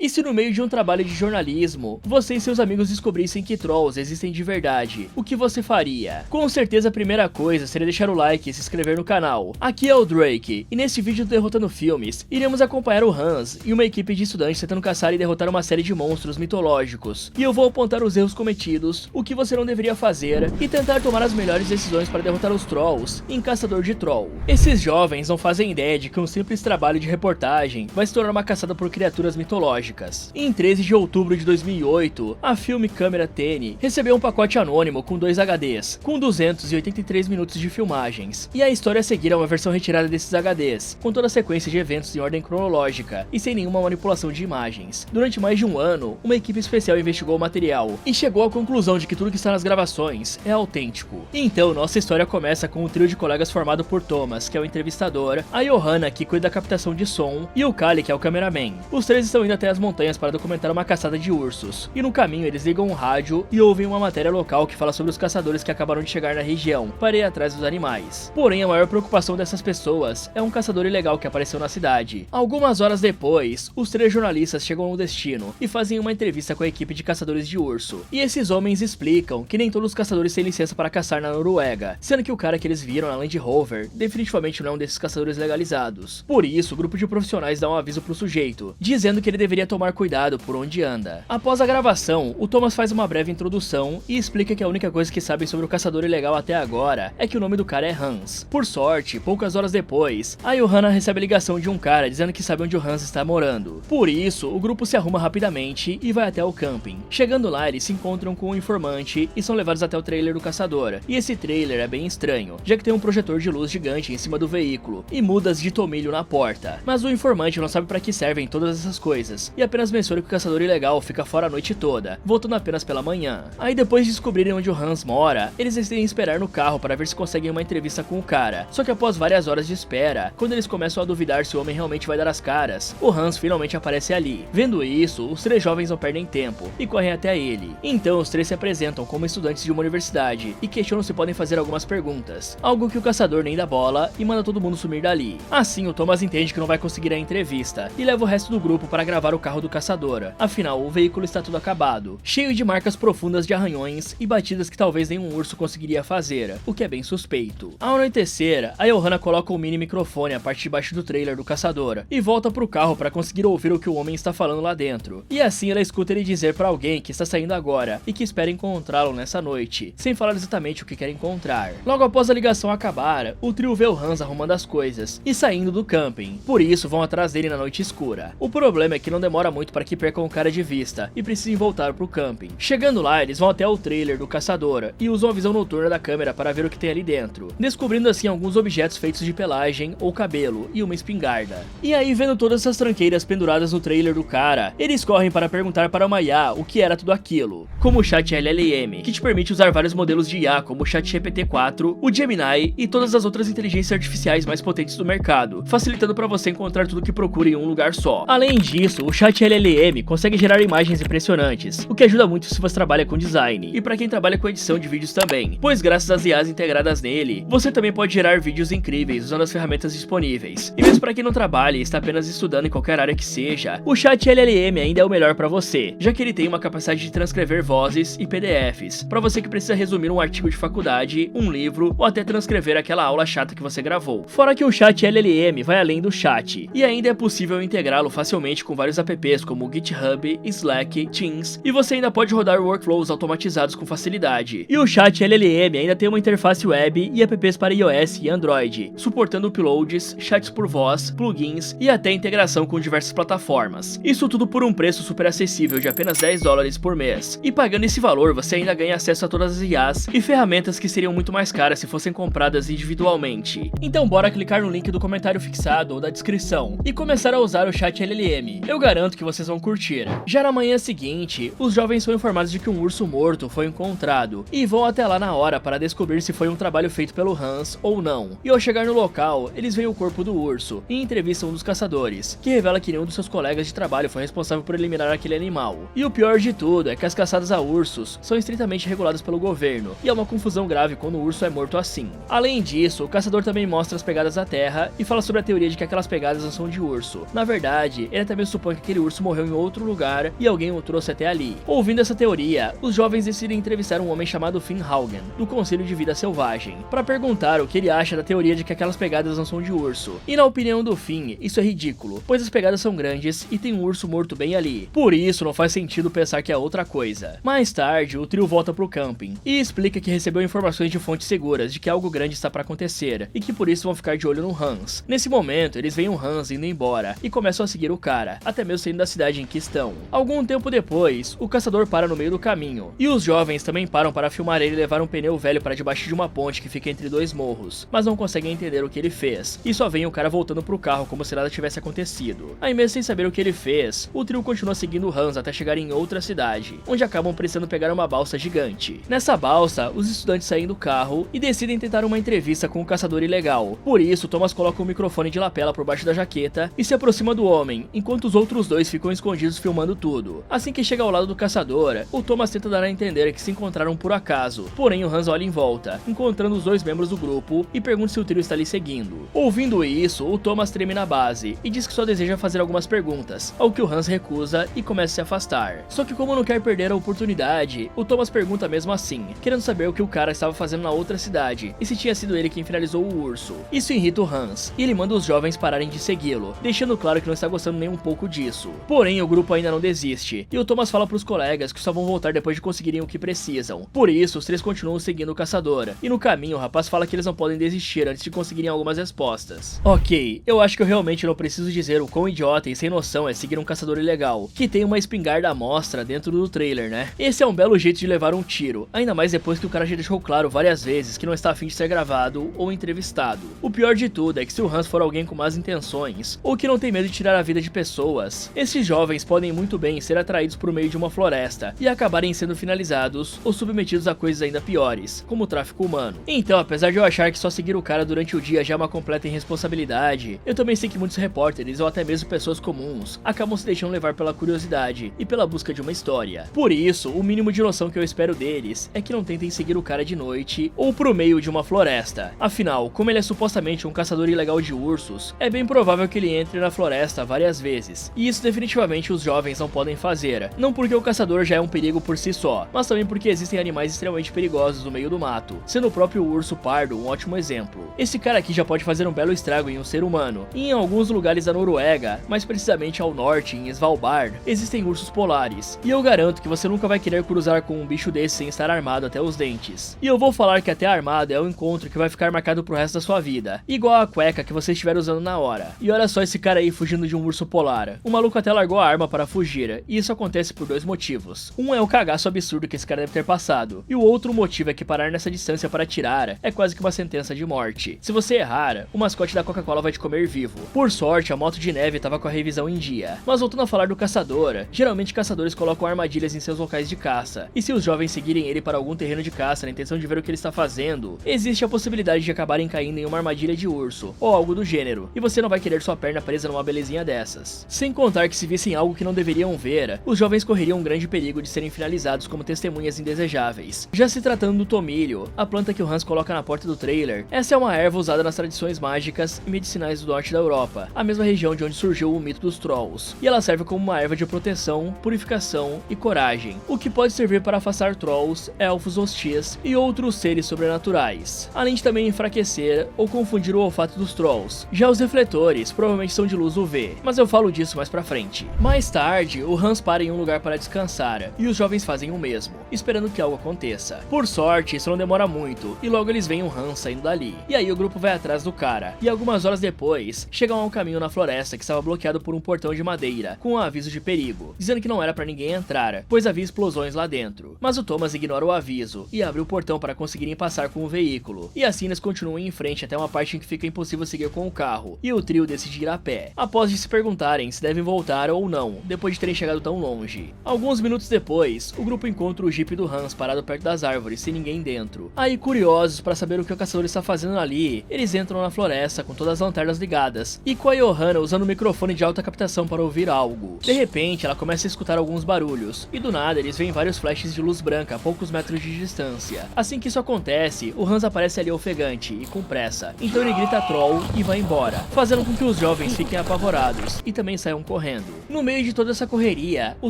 E se no meio de um trabalho de jornalismo, você e seus amigos descobrissem que trolls existem de verdade, o que você faria? Com certeza a primeira coisa seria deixar o like e se inscrever no canal. Aqui é o Drake, e nesse vídeo do Derrotando Filmes, iremos acompanhar o Hans e uma equipe de estudantes tentando caçar e derrotar uma série de monstros mitológicos. E eu vou apontar os erros cometidos, o que você não deveria fazer, e tentar tomar as melhores decisões para derrotar os trolls em Caçador de Troll. Esses jovens não fazem ideia de que um simples trabalho de reportagem vai se tornar uma caçada por criaturas mitológicas. Em 13 de outubro de 2008, a Film Camera Ten recebeu um pacote anônimo com 2 HDs, com 283 minutos de filmagens. E a história a seguir é uma versão retirada desses HDs, com toda a sequência de eventos em ordem cronológica e sem nenhuma manipulação de imagens. Durante mais de um ano, uma equipe especial investigou o material e chegou à conclusão de que tudo que está nas gravações é autêntico. Então, nossa história começa com um trio de colegas formado por Thomas, que é o entrevistador, a Johanna, que cuida da captação de som, e o Kali, que é o cameraman. Os três estão indo até as montanhas para documentar uma caçada de ursos, e no caminho eles ligam um rádio e ouvem uma matéria local que fala sobre os caçadores que acabaram de chegar na região para ir atrás dos animais. Porém, a maior preocupação dessas pessoas é um caçador ilegal que apareceu na cidade. Algumas horas depois, os 3 jornalistas chegam ao destino e fazem uma entrevista com a equipe de caçadores de urso. E esses homens explicam que nem todos os caçadores têm licença para caçar na Noruega, sendo que o cara que eles viram na Land Rover definitivamente não é um desses caçadores legalizados. Por isso, o grupo de profissionais dá um aviso pro sujeito, dizendo que ele deveria tomar cuidado por onde anda. Após a gravação, o Thomas faz uma breve introdução e explica que a única coisa que sabem sobre o caçador ilegal até agora é que o nome do cara é Hans. Por sorte, poucas horas depois, a Johanna recebe a ligação de um cara dizendo que sabe onde o Hans está morando. Por isso, o grupo se arruma rapidamente e vai até o camping. Chegando lá, eles se encontram com um informante e são levados até o trailer do caçador. E esse trailer é bem estranho, já que tem um projetor de luz gigante em cima do veículo e mudas de tomilho na porta. Mas o informante não sabe para que servem todas essas coisas e apenas menciona que o caçador ilegal fica fora a noite toda, voltando apenas pela manhã. Aí depois de descobrirem onde o Hans mora, eles decidem esperar no carro para ver se conseguem uma entrevista com o cara. Só que após várias horas de espera, quando eles começam a duvidar se o homem realmente vai dar as caras, o Hans finalmente aparece ali. Vendo isso, os 3 jovens não perdem tempo e correm até ele. Então os 3 se apresentam como estudantes de uma universidade e questionam se podem fazer algumas perguntas, algo que o caçador nem dá bola e manda todo mundo sumir dali. Assim, o Thomas entende que não vai conseguir a entrevista e leva o resto do grupo para gravar o carro do caçador. Afinal, o veículo está tudo acabado, cheio de marcas profundas de arranhões e batidas que talvez nenhum urso conseguiria fazer, o que é bem suspeito. Ao anoitecer, a Johanna coloca um mini microfone a parte de baixo do trailer do caçador e volta pro carro para conseguir ouvir o que o homem está falando lá dentro. E assim ela escuta ele dizer para alguém que está saindo agora e que espera encontrá-lo nessa noite, sem falar exatamente o que quer encontrar. Logo após a ligação acabar, o trio vê o Hans arrumando as coisas e saindo do camping, por isso vão atrás dele na noite escura. O problema é que não demora muito para que percam o cara de vista e precisem voltar pro camping. Chegando lá, eles vão até o trailer do caçador e usam a visão noturna da câmera para ver o que tem ali dentro, descobrindo assim alguns objetos feitos de pelagem ou cabelo e uma espingarda. E aí, vendo todas essas tranqueiras penduradas no trailer do cara, eles correm para perguntar para uma IA o que era tudo aquilo, como o chat LLM, que te permite usar vários modelos de IA como o ChatGPT-4, o Gemini e todas as outras inteligências artificiais mais potentes do mercado, facilitando para você encontrar tudo que procura em um lugar só. Além disso, o chat LLM consegue gerar imagens impressionantes, o que ajuda muito se você trabalha com design, e para quem trabalha com edição de vídeos também, pois graças às IAs integradas nele, você também pode gerar vídeos incríveis usando as ferramentas disponíveis. E mesmo para quem não trabalha e está apenas estudando em qualquer área que seja, o chat LLM ainda é o melhor para você, já que ele tem uma capacidade de transcrever vozes e PDFs, para você que precisa resumir um artigo de faculdade, um livro ou até transcrever aquela aula chata que você gravou. Fora que o chat LLM vai além do chat, e ainda é possível integrá-lo facilmente com vários apps como GitHub, Slack, Teams, e você ainda pode rodar workflows automatizados com facilidade. E o chat LLM ainda tem uma interface web e apps para iOS e Android, suportando uploads, chats por voz, plugins e até integração com diversas plataformas. Isso tudo por um preço super acessível de apenas $10 por mês. E pagando esse valor, você ainda ganha acesso a todas as IAs e ferramentas que seriam muito mais caras se fossem compradas individualmente. Então bora clicar no link do comentário fixado ou da descrição e começar a usar o chat LLM. Eu garanto que vocês vão curtir. Já na manhã seguinte, os jovens são informados de que um urso morto foi encontrado e vão até lá na hora para descobrir se foi um trabalho feito pelo Hans ou não. E ao chegar no local, eles veem o corpo do urso e entrevistam um dos caçadores, que revela que nenhum dos seus colegas de trabalho foi responsável por eliminar aquele animal. E o pior de tudo é que as caçadas a ursos são estritamente reguladas pelo governo, e é uma confusão grave quando o urso é morto assim. Além disso, o caçador também mostra as pegadas da terra e fala sobre a teoria de que aquelas pegadas não são de urso. Na verdade, ele também supõe que aquele urso morreu em outro lugar e alguém o trouxe até ali. Ouvindo essa teoria, os jovens decidem entrevistar um homem chamado Finn Haugen, do Conselho de Vida Selvagem, para perguntar o que ele acha da teoria de que aquelas pegadas não são de urso. E na opinião do Finn, isso é ridículo, pois as pegadas são grandes e tem um urso morto bem ali. Por isso não faz sentido pensar que é outra coisa. Mais tarde, o trio volta pro camping e explica que recebeu informações de fontes seguras de que algo grande está para acontecer e que por isso vão ficar de olho no Hans. Nesse momento, eles veem o Hans indo embora e começam a seguir o cara, até mesmo saindo da cidade em que estão. Algum tempo depois, o caçador para no meio do caminho e os jovens também param para filmar ele levar um pneu velho para debaixo de uma ponte que fica entre dois morros, mas não conseguem entender o que ele fez e só veem o cara voltando pro carro como se nada tivesse acontecido. Aí mesmo sem saber o que ele fez, o trio continua seguindo o Hans até chegar em outra cidade, onde acabam precisando pegar uma balsa gigante. Nessa balsa, os estudantes saem do carro e decidem tentar uma entrevista com o caçador ilegal. Por isso, Thomas coloca um microfone de lapela por baixo da jaqueta e se aproxima do homem, enquanto os outros dois ficam escondidos filmando tudo. Assim que chega ao lado do caçador, o Thomas tenta dar a entender que se encontraram por acaso, porém o Hans olha em volta, encontrando os dois membros do grupo e pergunta se o trio está lhe seguindo. Ouvindo isso, o Thomas treme na base e diz que só deseja fazer algumas perguntas, ao que o Hans recusa e começa a se afastar. Só que como não quer perder a oportunidade, o Thomas pergunta mesmo assim, querendo saber o que o cara estava fazendo na outra cidade e se tinha sido ele quem finalizou o urso. Isso irrita o Hans e ele manda os jovens pararem de segui-lo, deixando claro que não está gostando nem um pouco disso. Porém, o grupo ainda não desiste e o Thomas fala pros colegas que só vão voltar depois de conseguirem o que precisam. Por isso, os três continuam seguindo o caçador e no caminho o rapaz fala que eles não podem desistir antes de conseguirem algumas respostas. Ok, eu acho que eu realmente não preciso dizer o quão idiota e sem noção é seguir um caçador ilegal, que tem uma espingarda à mostra dentro do trailer, né? Esse é um belo jeito de levar um tiro, ainda mais depois que o cara já deixou claro várias vezes que não está a fim de ser gravado ou entrevistado. O pior de tudo é que se o Hans for alguém com más intenções, ou que não tem medo de tirar a vida de pessoas, esses jovens podem muito bem ser atraídos por meio de uma floresta e acabarem sendo finalizados ou submetidos a coisas ainda piores, como o tráfico humano. Então, apesar de eu achar que só seguir o cara durante o dia já é uma completa irresponsabilidade, eu também sei que muitos repórteres ou até mesmo pessoas comuns acabam se deixando levar pela curiosidade e pela busca de uma história. Por isso, o mínimo de noção que eu espero deles é que não tentem seguir o cara de noite ou pro meio de uma floresta. Afinal, como ele é supostamente um caçador ilegal de ursos, é bem provável que ele entre na floresta várias vezes, e isso definitivamente os jovens não podem fazer, não porque o caçador já é um perigo por si só, mas também porque existem animais extremamente perigosos no meio do mato, sendo o próprio urso pardo um ótimo exemplo. Esse cara aqui já pode fazer um belo estrago em um ser humano, e em alguns lugares da Noruega, mais precisamente ao norte, em Svalbard, existem ursos polares, e eu garanto que você nunca vai querer cruzar com um bicho desse sem estar armado até os dentes. E eu vou falar que até armado é um encontro que vai ficar marcado pro resto da sua vida, igual a cueca que você estiver usando na hora. E olha só esse cara aí fugindo de um urso polar. O maluco até largou a arma para fugir, e isso acontece por dois motivos. Um é o cagaço absurdo que esse cara deve ter passado, e o outro motivo é que parar nessa distância para atirar é quase que uma sentença de morte. Se você errar, o mascote da Coca-Cola vai te comer vivo. Por sorte, a moto de neve estava com a revisão em dia. Mas voltando a falar do caçador, geralmente caçadores colocam armadilhas em seus locais de caça, e se os jovens seguirem ele para algum terreno de caça na intenção de ver o que ele está fazendo, existe a possibilidade de acabarem caindo em uma armadilha de urso, ou algo do gênero, e você não vai querer sua perna presa numa belezinha dessas. Sem contar que se vissem algo que não deveriam ver, os jovens correriam um grande perigo de serem finalizados como testemunhas indesejáveis. Já se tratando do tomilho, a planta que o Hans coloca na porta do trailer, essa é uma erva usada nas tradições mágicas e medicinais do norte da Europa, a mesma região de onde surgiu o mito dos Trolls, e ela serve como uma erva de proteção, purificação e coragem, o que pode servir para afastar Trolls, elfos hostis e outros seres sobrenaturais, além de também enfraquecer ou confundir o olfato dos Trolls. Já os refletores provavelmente são de luz UV, mas eu falo disso mais pra frente. Mais tarde, o Hans para em um lugar para descansar, e os jovens fazem o mesmo, esperando que algo aconteça. Por sorte, isso não demora muito, e logo eles veem o Hans saindo dali. E aí o grupo vai atrás do cara, e algumas horas depois, chegam a um caminho na floresta que estava bloqueado por um portão de madeira, com um aviso de perigo, dizendo que não era pra ninguém entrar, pois havia explosões lá dentro. Mas o Thomas ignora o aviso, e abre o portão para conseguirem passar com o veículo, e assim eles continuam em frente até uma parte em que fica impossível seguir com o carro, e o trio decide ir a pé, após de se perguntarem se devem voltar ou não, depois de terem chegado tão longe. Alguns minutos depois, o grupo encontra o Jeep do Hans parado perto das árvores, sem ninguém dentro. Aí, curiosos para saber o que o caçador está fazendo ali, eles entram na floresta com todas as lanternas ligadas, e com a Johanna usando o microfone de alta captação para ouvir algo. De repente, ela começa a escutar alguns barulhos, e do nada eles veem vários flashes de luz branca a poucos metros de distância. Assim que isso acontece, o Hans aparece ali ofegante e com pressa, então ele grita troll e vai embora, fazendo com que os jovens fiquem apavorados e também saiam correndo. correndo. No meio de toda essa correria, o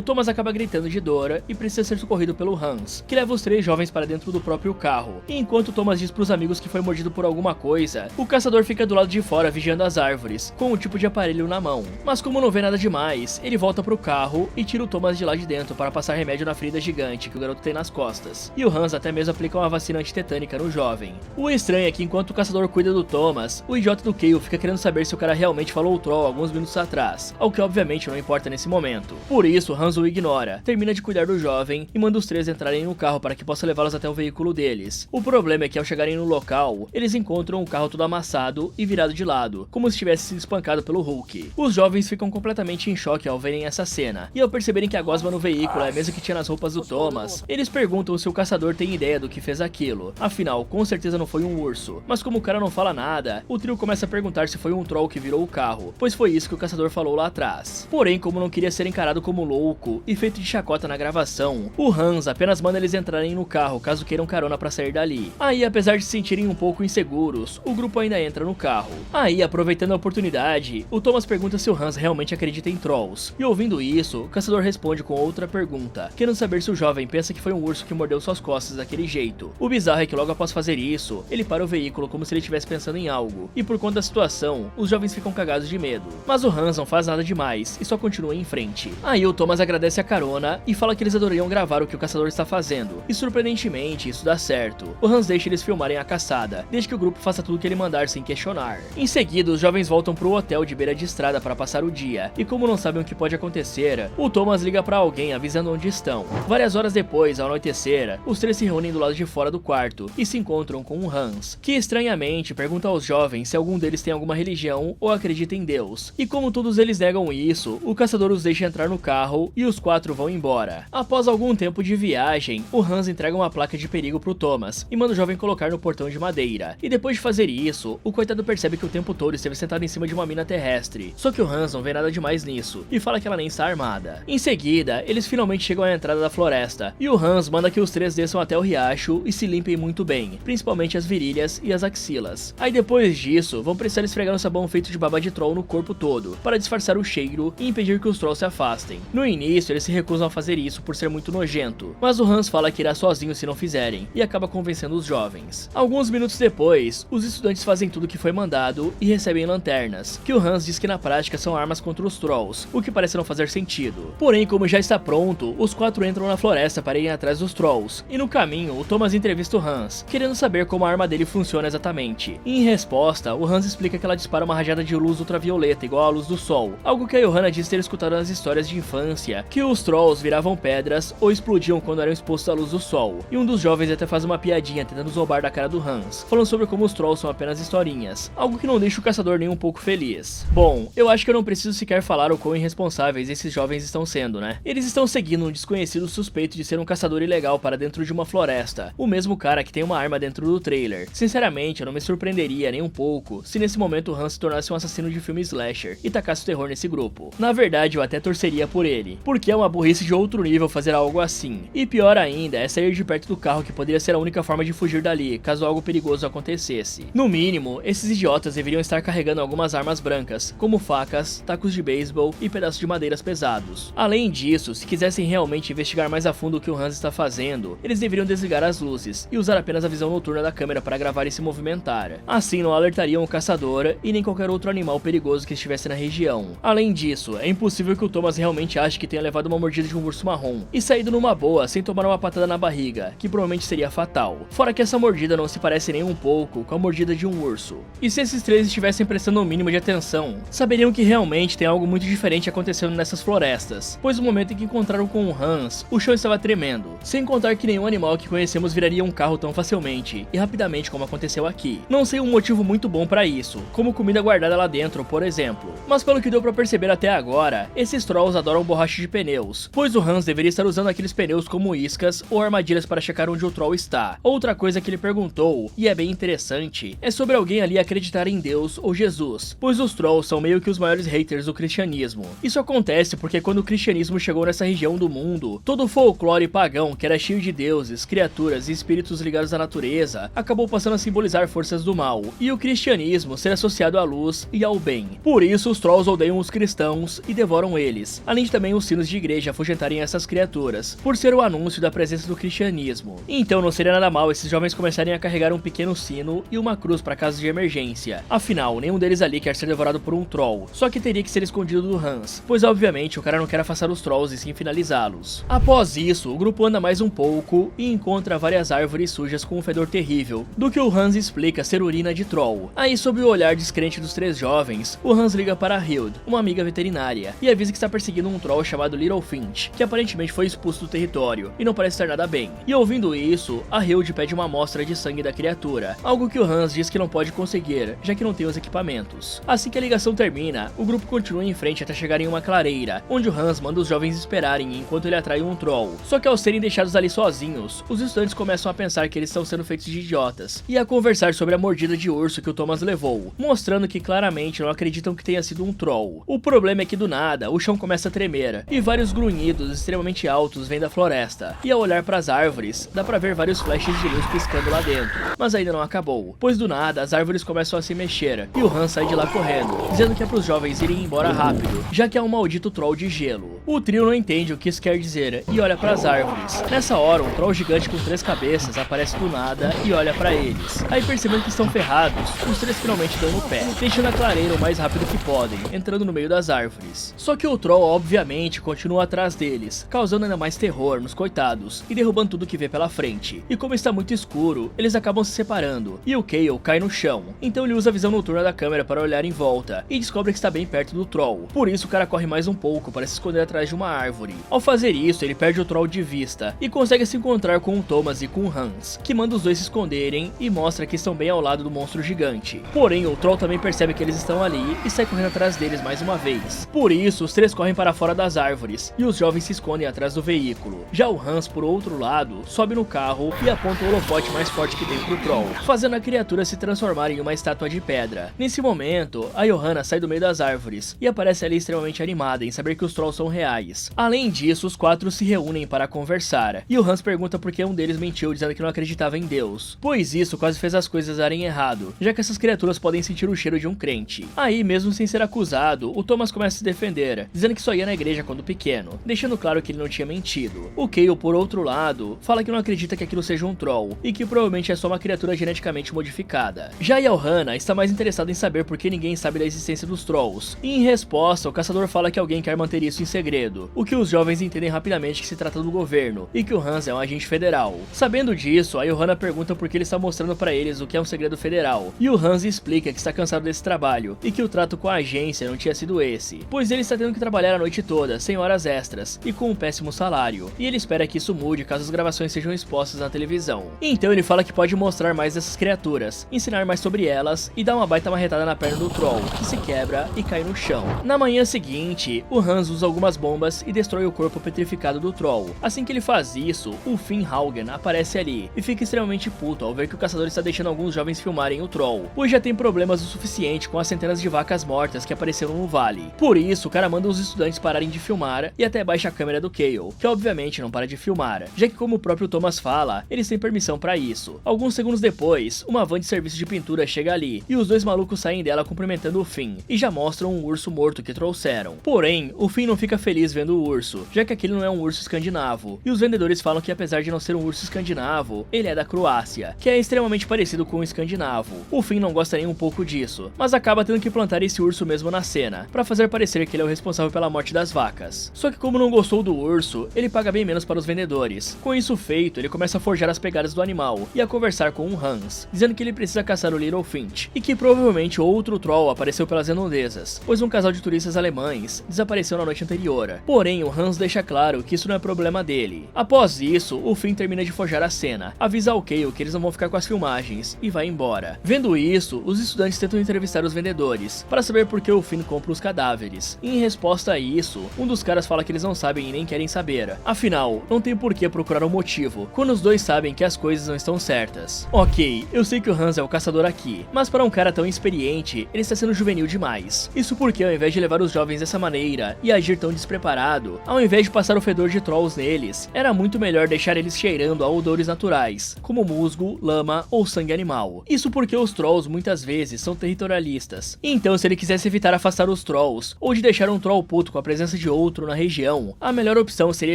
Thomas acaba gritando de dor e precisa ser socorrido pelo Hans, que leva os 3 jovens para dentro do próprio carro. E enquanto o Thomas diz pros amigos que foi mordido por alguma coisa, o caçador fica do lado de fora vigiando as árvores, com um tipo de aparelho na mão. Mas como não vê nada demais, ele volta pro carro e tira o Thomas de lá de dentro para passar remédio na ferida gigante que o garoto tem nas costas. E o Hans até mesmo aplica uma vacina antitetânica no jovem. O estranho é que enquanto o caçador cuida do Thomas, o idiota do Kale fica querendo saber se o cara realmente falou o troll alguns minutos atrás, ao que obviamente não importa nesse momento. Por isso, Hans o ignora, termina de cuidar do jovem e manda os 3 entrarem no carro para que possa levá-los até o veículo deles. O problema é que ao chegarem no local, eles encontram o carro todo amassado e virado de lado, como se tivesse sido espancado pelo Hulk. Os jovens ficam completamente em choque ao verem essa cena, e ao perceberem que a gosma no veículo é a mesma que tinha nas roupas do Thomas, eles perguntam se o caçador tem ideia do que fez aquilo. Afinal, com certeza não foi um urso. Mas como o cara não fala nada, o trio começa a perguntar se foi um troll que virou o carro, pois foi isso que o caçador falou lá atrás. Porém, como não queria ser encarado como louco e feito de chacota na gravação, o Hans apenas manda eles entrarem no carro caso queiram carona pra sair dali. Aí, apesar de se sentirem um pouco inseguros, o grupo ainda entra no carro. Aí, aproveitando a oportunidade, o Thomas pergunta se o Hans realmente acredita em trolls. E ouvindo isso, o caçador responde com outra pergunta, querendo saber se o jovem pensa que foi um urso que mordeu suas costas daquele jeito. O bizarro é que logo após fazer isso, ele para o veículo como se ele estivesse pensando em algo, e por conta da situação, os jovens ficam cagados de medo. Mas o Hans não faz nada demais e só continua em frente. Aí o Thomas agradece a carona e fala que eles adorariam gravar o que o caçador está fazendo, e surpreendentemente isso dá certo. O Hans deixa eles filmarem a caçada, desde que o grupo faça tudo que ele mandar sem questionar. Em seguida, os jovens voltam pro hotel de beira de estrada para passar o dia, e como não sabem o que pode acontecer, o Thomas liga para alguém avisando onde estão. Várias horas depois, ao anoitecer, os 3 se reúnem do lado de fora do quarto e se encontram com o Hans, que estranhamente pergunta aos jovens se algum deles tem alguma religião ou acredita em Deus. E como todos eles negam isso, o caçador os deixa entrar no carro e os 4 vão embora. Após algum tempo de viagem, o Hans entrega uma placa de perigo pro Thomas e manda o jovem colocar no portão de madeira. E depois de fazer isso, o coitado percebe que o tempo todo esteve sentado em cima de uma mina terrestre. Só que o Hans não vê nada demais nisso e fala que ela nem está armada. Em seguida, eles finalmente chegam à entrada da floresta e o Hans manda que os 3 desçam até o riacho e se limpem muito bem, principalmente as virilhas e as axilas. Aí depois disso, vão precisar esfregar um sabão feito de baba de troll no corpo todo, para disfarçar o cheiro e impedir que os trolls se afastem. No início, eles se recusam a fazer isso por ser muito nojento, mas o Hans fala que irá sozinho se não fizerem, e acaba convencendo os jovens. Alguns minutos depois, os estudantes fazem tudo o que foi mandado e recebem lanternas, que o Hans diz que na prática são armas contra os trolls, o que parece não fazer sentido. Porém, como já está pronto, os 4 entram na floresta para irem atrás dos trolls, e no caminho, o Thomas entrevista o Hans, querendo saber como a arma dele funciona exatamente. E em resposta, o Hans explica que ela dispara uma rajada de luz ultravioleta igual à luz do sol, algo que a Johanna diz ter escutado nas histórias de infância, que os trolls viravam pedras ou explodiam quando eram expostos à luz do sol. E um dos jovens até faz uma piadinha tentando zombar da cara do Hans, falando sobre como os trolls são apenas historinhas, algo que não deixa o caçador nem um pouco feliz. Bom, eu acho que eu não preciso sequer falar o quão irresponsáveis esses jovens estão sendo, né? Eles estão seguindo um desconhecido suspeito de ser um caçador ilegal para dentro de uma floresta, o mesmo cara que tem uma arma dentro do trailer. Sinceramente, eu não me surpreenderia nem um pouco se nesse momento o Hans se tornasse um assassino de filme slasher e tacasse o terror nesse grupo. Na verdade, eu até torceria por ele, porque é uma burrice de outro nível fazer algo assim. E pior ainda é sair de perto do carro, que poderia ser a única forma de fugir dali, caso algo perigoso acontecesse. No mínimo, esses idiotas deveriam estar carregando algumas armas brancas, como facas, tacos de beisebol e pedaços de madeiras pesados. Além disso, se quisessem realmente investigar mais a fundo o que o Hans está fazendo, eles deveriam desligar as luzes e usar apenas a visão noturna da câmera para gravar e se movimentar. Assim não alertariam o caçador e nem qualquer outro animal perigoso que estivesse na região. Além disso, é impossível que o Thomas realmente ache que tenha levado uma mordida de um urso marrom e saído numa boa sem tomar uma patada na barriga, que provavelmente seria fatal. Fora que essa mordida não se parece nem um pouco com a mordida de um urso. E se esses 3 estivessem prestando um mínimo de atenção, saberiam que realmente tem algo muito diferente acontecendo nessas florestas, pois no momento em que encontraram com o Hans, o chão estava tremendo, sem contar que nenhum animal que conhecemos viraria um carro tão facilmente e rapidamente como aconteceu aqui. Não sei um motivo muito bom para isso, como comida guardada lá dentro, por exemplo, mas pelo que deu pra perceber até agora, esses trolls adoram borracha de pneus, pois o Hans deveria estar usando aqueles pneus como iscas ou armadilhas para checar onde o troll está. Outra coisa que ele perguntou, e é bem interessante, é sobre alguém ali acreditar em Deus ou Jesus, pois os trolls são meio que os maiores haters do cristianismo. Isso acontece porque quando o cristianismo chegou nessa região do mundo, todo o folclore pagão, que era cheio de deuses, criaturas e espíritos ligados à natureza, acabou passando a simbolizar forças do mal, e o cristianismo ser associado à luz e ao bem. Por isso os trolls odeiam os cristãos cristãos e devoram eles, além de também os sinos de igreja afugentarem essas criaturas, por ser o anúncio da presença do cristianismo. Então não seria nada mal esses jovens começarem a carregar um pequeno sino e uma cruz para casos de emergência. Afinal, nenhum deles ali quer ser devorado por um troll, só que teria que ser escondido do Hans, pois obviamente o cara não quer afastar os trolls e sim finalizá-los. Após isso, o grupo anda mais um pouco e encontra várias árvores sujas com um fedor terrível, do que o Hans explica ser urina de troll. Aí, sob o olhar descrente dos três jovens, o Hans liga para a Hild, uma amiga veterinária, e avisa que está perseguindo um troll chamado Littlefinch, que aparentemente foi expulso do território e não parece estar nada bem. E ouvindo isso, a Hild pede uma amostra de sangue da criatura, algo que o Hans diz que não pode conseguir, já que não tem os equipamentos. Assim que a ligação termina, o grupo continua em frente até chegar em uma clareira, onde o Hans manda os jovens esperarem enquanto ele atrai um troll. Só que ao serem deixados ali sozinhos, os estudantes começam a pensar que eles estão sendo feitos de idiotas, e a conversar sobre a mordida de urso que o Thomas levou, mostrando que claramente não acreditam que tenha sido um troll. O problema é que do nada, o chão começa a tremer, e vários grunhidos extremamente altos vêm da floresta, e ao olhar para as árvores, dá pra ver vários flashes de luz piscando lá dentro. Mas ainda não acabou, pois do nada as árvores começam a se mexer, e o Hans sai de lá correndo, dizendo que é pros jovens irem embora rápido, já que é um maldito troll de gelo. O trio não entende o que isso quer dizer, e olha para as árvores. Nessa hora, um troll gigante com 3 cabeças aparece do nada e olha para eles. Aí, percebendo que estão ferrados, os três finalmente dão no pé, deixando a clareira o mais rápido que podem, entrando no meio das árvores. Só que o troll, obviamente, continua atrás deles, causando ainda mais terror nos coitados, e derrubando tudo que vê pela frente. E como está muito escuro, eles acabam se separando, e o Kale cai no chão. Então ele usa a visão noturna da câmera para olhar em volta, e descobre que está bem perto do troll. Por isso o cara corre mais um pouco para se esconder atrás de uma árvore. Ao fazer isso, ele perde o troll de vista, e consegue se encontrar com o Thomas e com o Hans, que manda os dois se esconderem e mostra que estão bem ao lado do monstro gigante. Porém, o troll também percebe que eles estão ali e sai correndo atrás deles mais uma vez. Por isso, os três correm para fora das árvores, e os jovens se escondem atrás do veículo. Já o Hans, por outro lado, sobe no carro e aponta o holofote mais forte que tem pro troll, fazendo a criatura se transformar em uma estátua de pedra. Nesse momento, a Johanna sai do meio das árvores e aparece ali extremamente animada em saber que os trolls são reais. Além disso, os quatro se reúnem para conversar, e o Hans pergunta por que um deles mentiu dizendo que não acreditava em Deus, pois isso quase fez as coisas darem errado, já que essas criaturas podem sentir o cheiro de um crente. Aí, mesmo sem ser acusado, o Thomas começa a se defender, dizendo que só ia na igreja quando pequeno, deixando claro que ele não tinha mentido. O Kale, por outro lado, fala que não acredita que aquilo seja um troll, e que provavelmente é só uma criatura geneticamente modificada. Já a Johanna está mais interessada em saber por que ninguém sabe da existência dos trolls, e em resposta, o caçador fala que alguém quer manter isso em segredo, o que os jovens entendem rapidamente que se trata do governo, e que o Hans é um agente federal. Sabendo disso, a Johanna pergunta por que ele está mostrando para eles o que é um segredo federal, e o Hans explica que está cansado desse trabalho, e que o trato com a agência não tinha sido esse, pois ele está tendo que trabalhar a noite toda, sem horas extras, e com um péssimo salário, e ele espera que isso mude caso as gravações sejam expostas na televisão. Então ele fala que pode mostrar mais dessas criaturas, ensinar mais sobre elas, e dá uma baita marretada na perna do troll, que se quebra e cai no chão. Na manhã seguinte, o Hans usa algumas bombas e destrói o corpo petrificado do troll. Assim que ele faz isso, o Finn Haugen aparece ali, e fica extremamente puto ao ver que o caçador está deixando alguns jovens filmarem o troll, pois já tem problemas o suficiente com as centenas de vacas mortas que apareceram no vale. Por isso, o cara manda os estudantes pararem de filmar e até baixa a câmera do Kale, que obviamente não para de filmar, já que, como o próprio Thomas fala, eles têm permissão para isso. Alguns segundos depois, uma van de serviço de pintura chega ali, e os dois malucos saem dela cumprimentando o Finn, e já mostram um urso morto que trouxeram. Porém, o Finn não fica feliz vendo o urso, já que aquele não é um urso escandinavo, e os vendedores falam que apesar de não ser um urso escandinavo, ele é da Croácia, que é extremamente parecido com o escandinavo. O Finn não gosta nem um pouco disso, mas acaba tendo que plantar esse urso mesmo na cena, para fazer parecer que ele é o responsável pela morte das vacas. Só que como não gostou do urso, ele paga bem menos para os vendedores. Com isso feito, ele começa a forjar as pegadas do animal e a conversar com o Hans, dizendo que ele precisa caçar o Littlefinch, e que provavelmente outro troll apareceu pelas redondezas, pois um casal de turistas alemães desapareceu na noite anterior. Porém, o Hans deixa claro que isso não é problema dele. Após isso, o Finn termina de forjar a cena, avisa ao Kale que eles não vão ficar com as filmagens, e vai embora. Vendo isso, os estudantes tentam entrevistar os vendedores, para saber por que o Finn compra os cadáveres. E em resposta a isso, um dos caras fala que eles não sabem e nem querem saber. Afinal, não tem por que procurar um motivo, quando os dois sabem que as coisas não estão certas. Ok, eu sei que o Hans é o caçador aqui, mas para um cara tão experiente, ele está sendo juvenil demais. Isso porque ao invés de levar os jovens dessa maneira e agir tão despreparado, ao invés de passar o fedor de trolls neles, era muito melhor deixar eles cheirando a odores naturais, como musgo, lama ou sangue animal. Isso porque os trolls muitas vezes são territorialistas. Então, se ele quisesse evitar afastar os trolls, ou de deixar um troll puto com a presença de outro na região, a melhor opção seria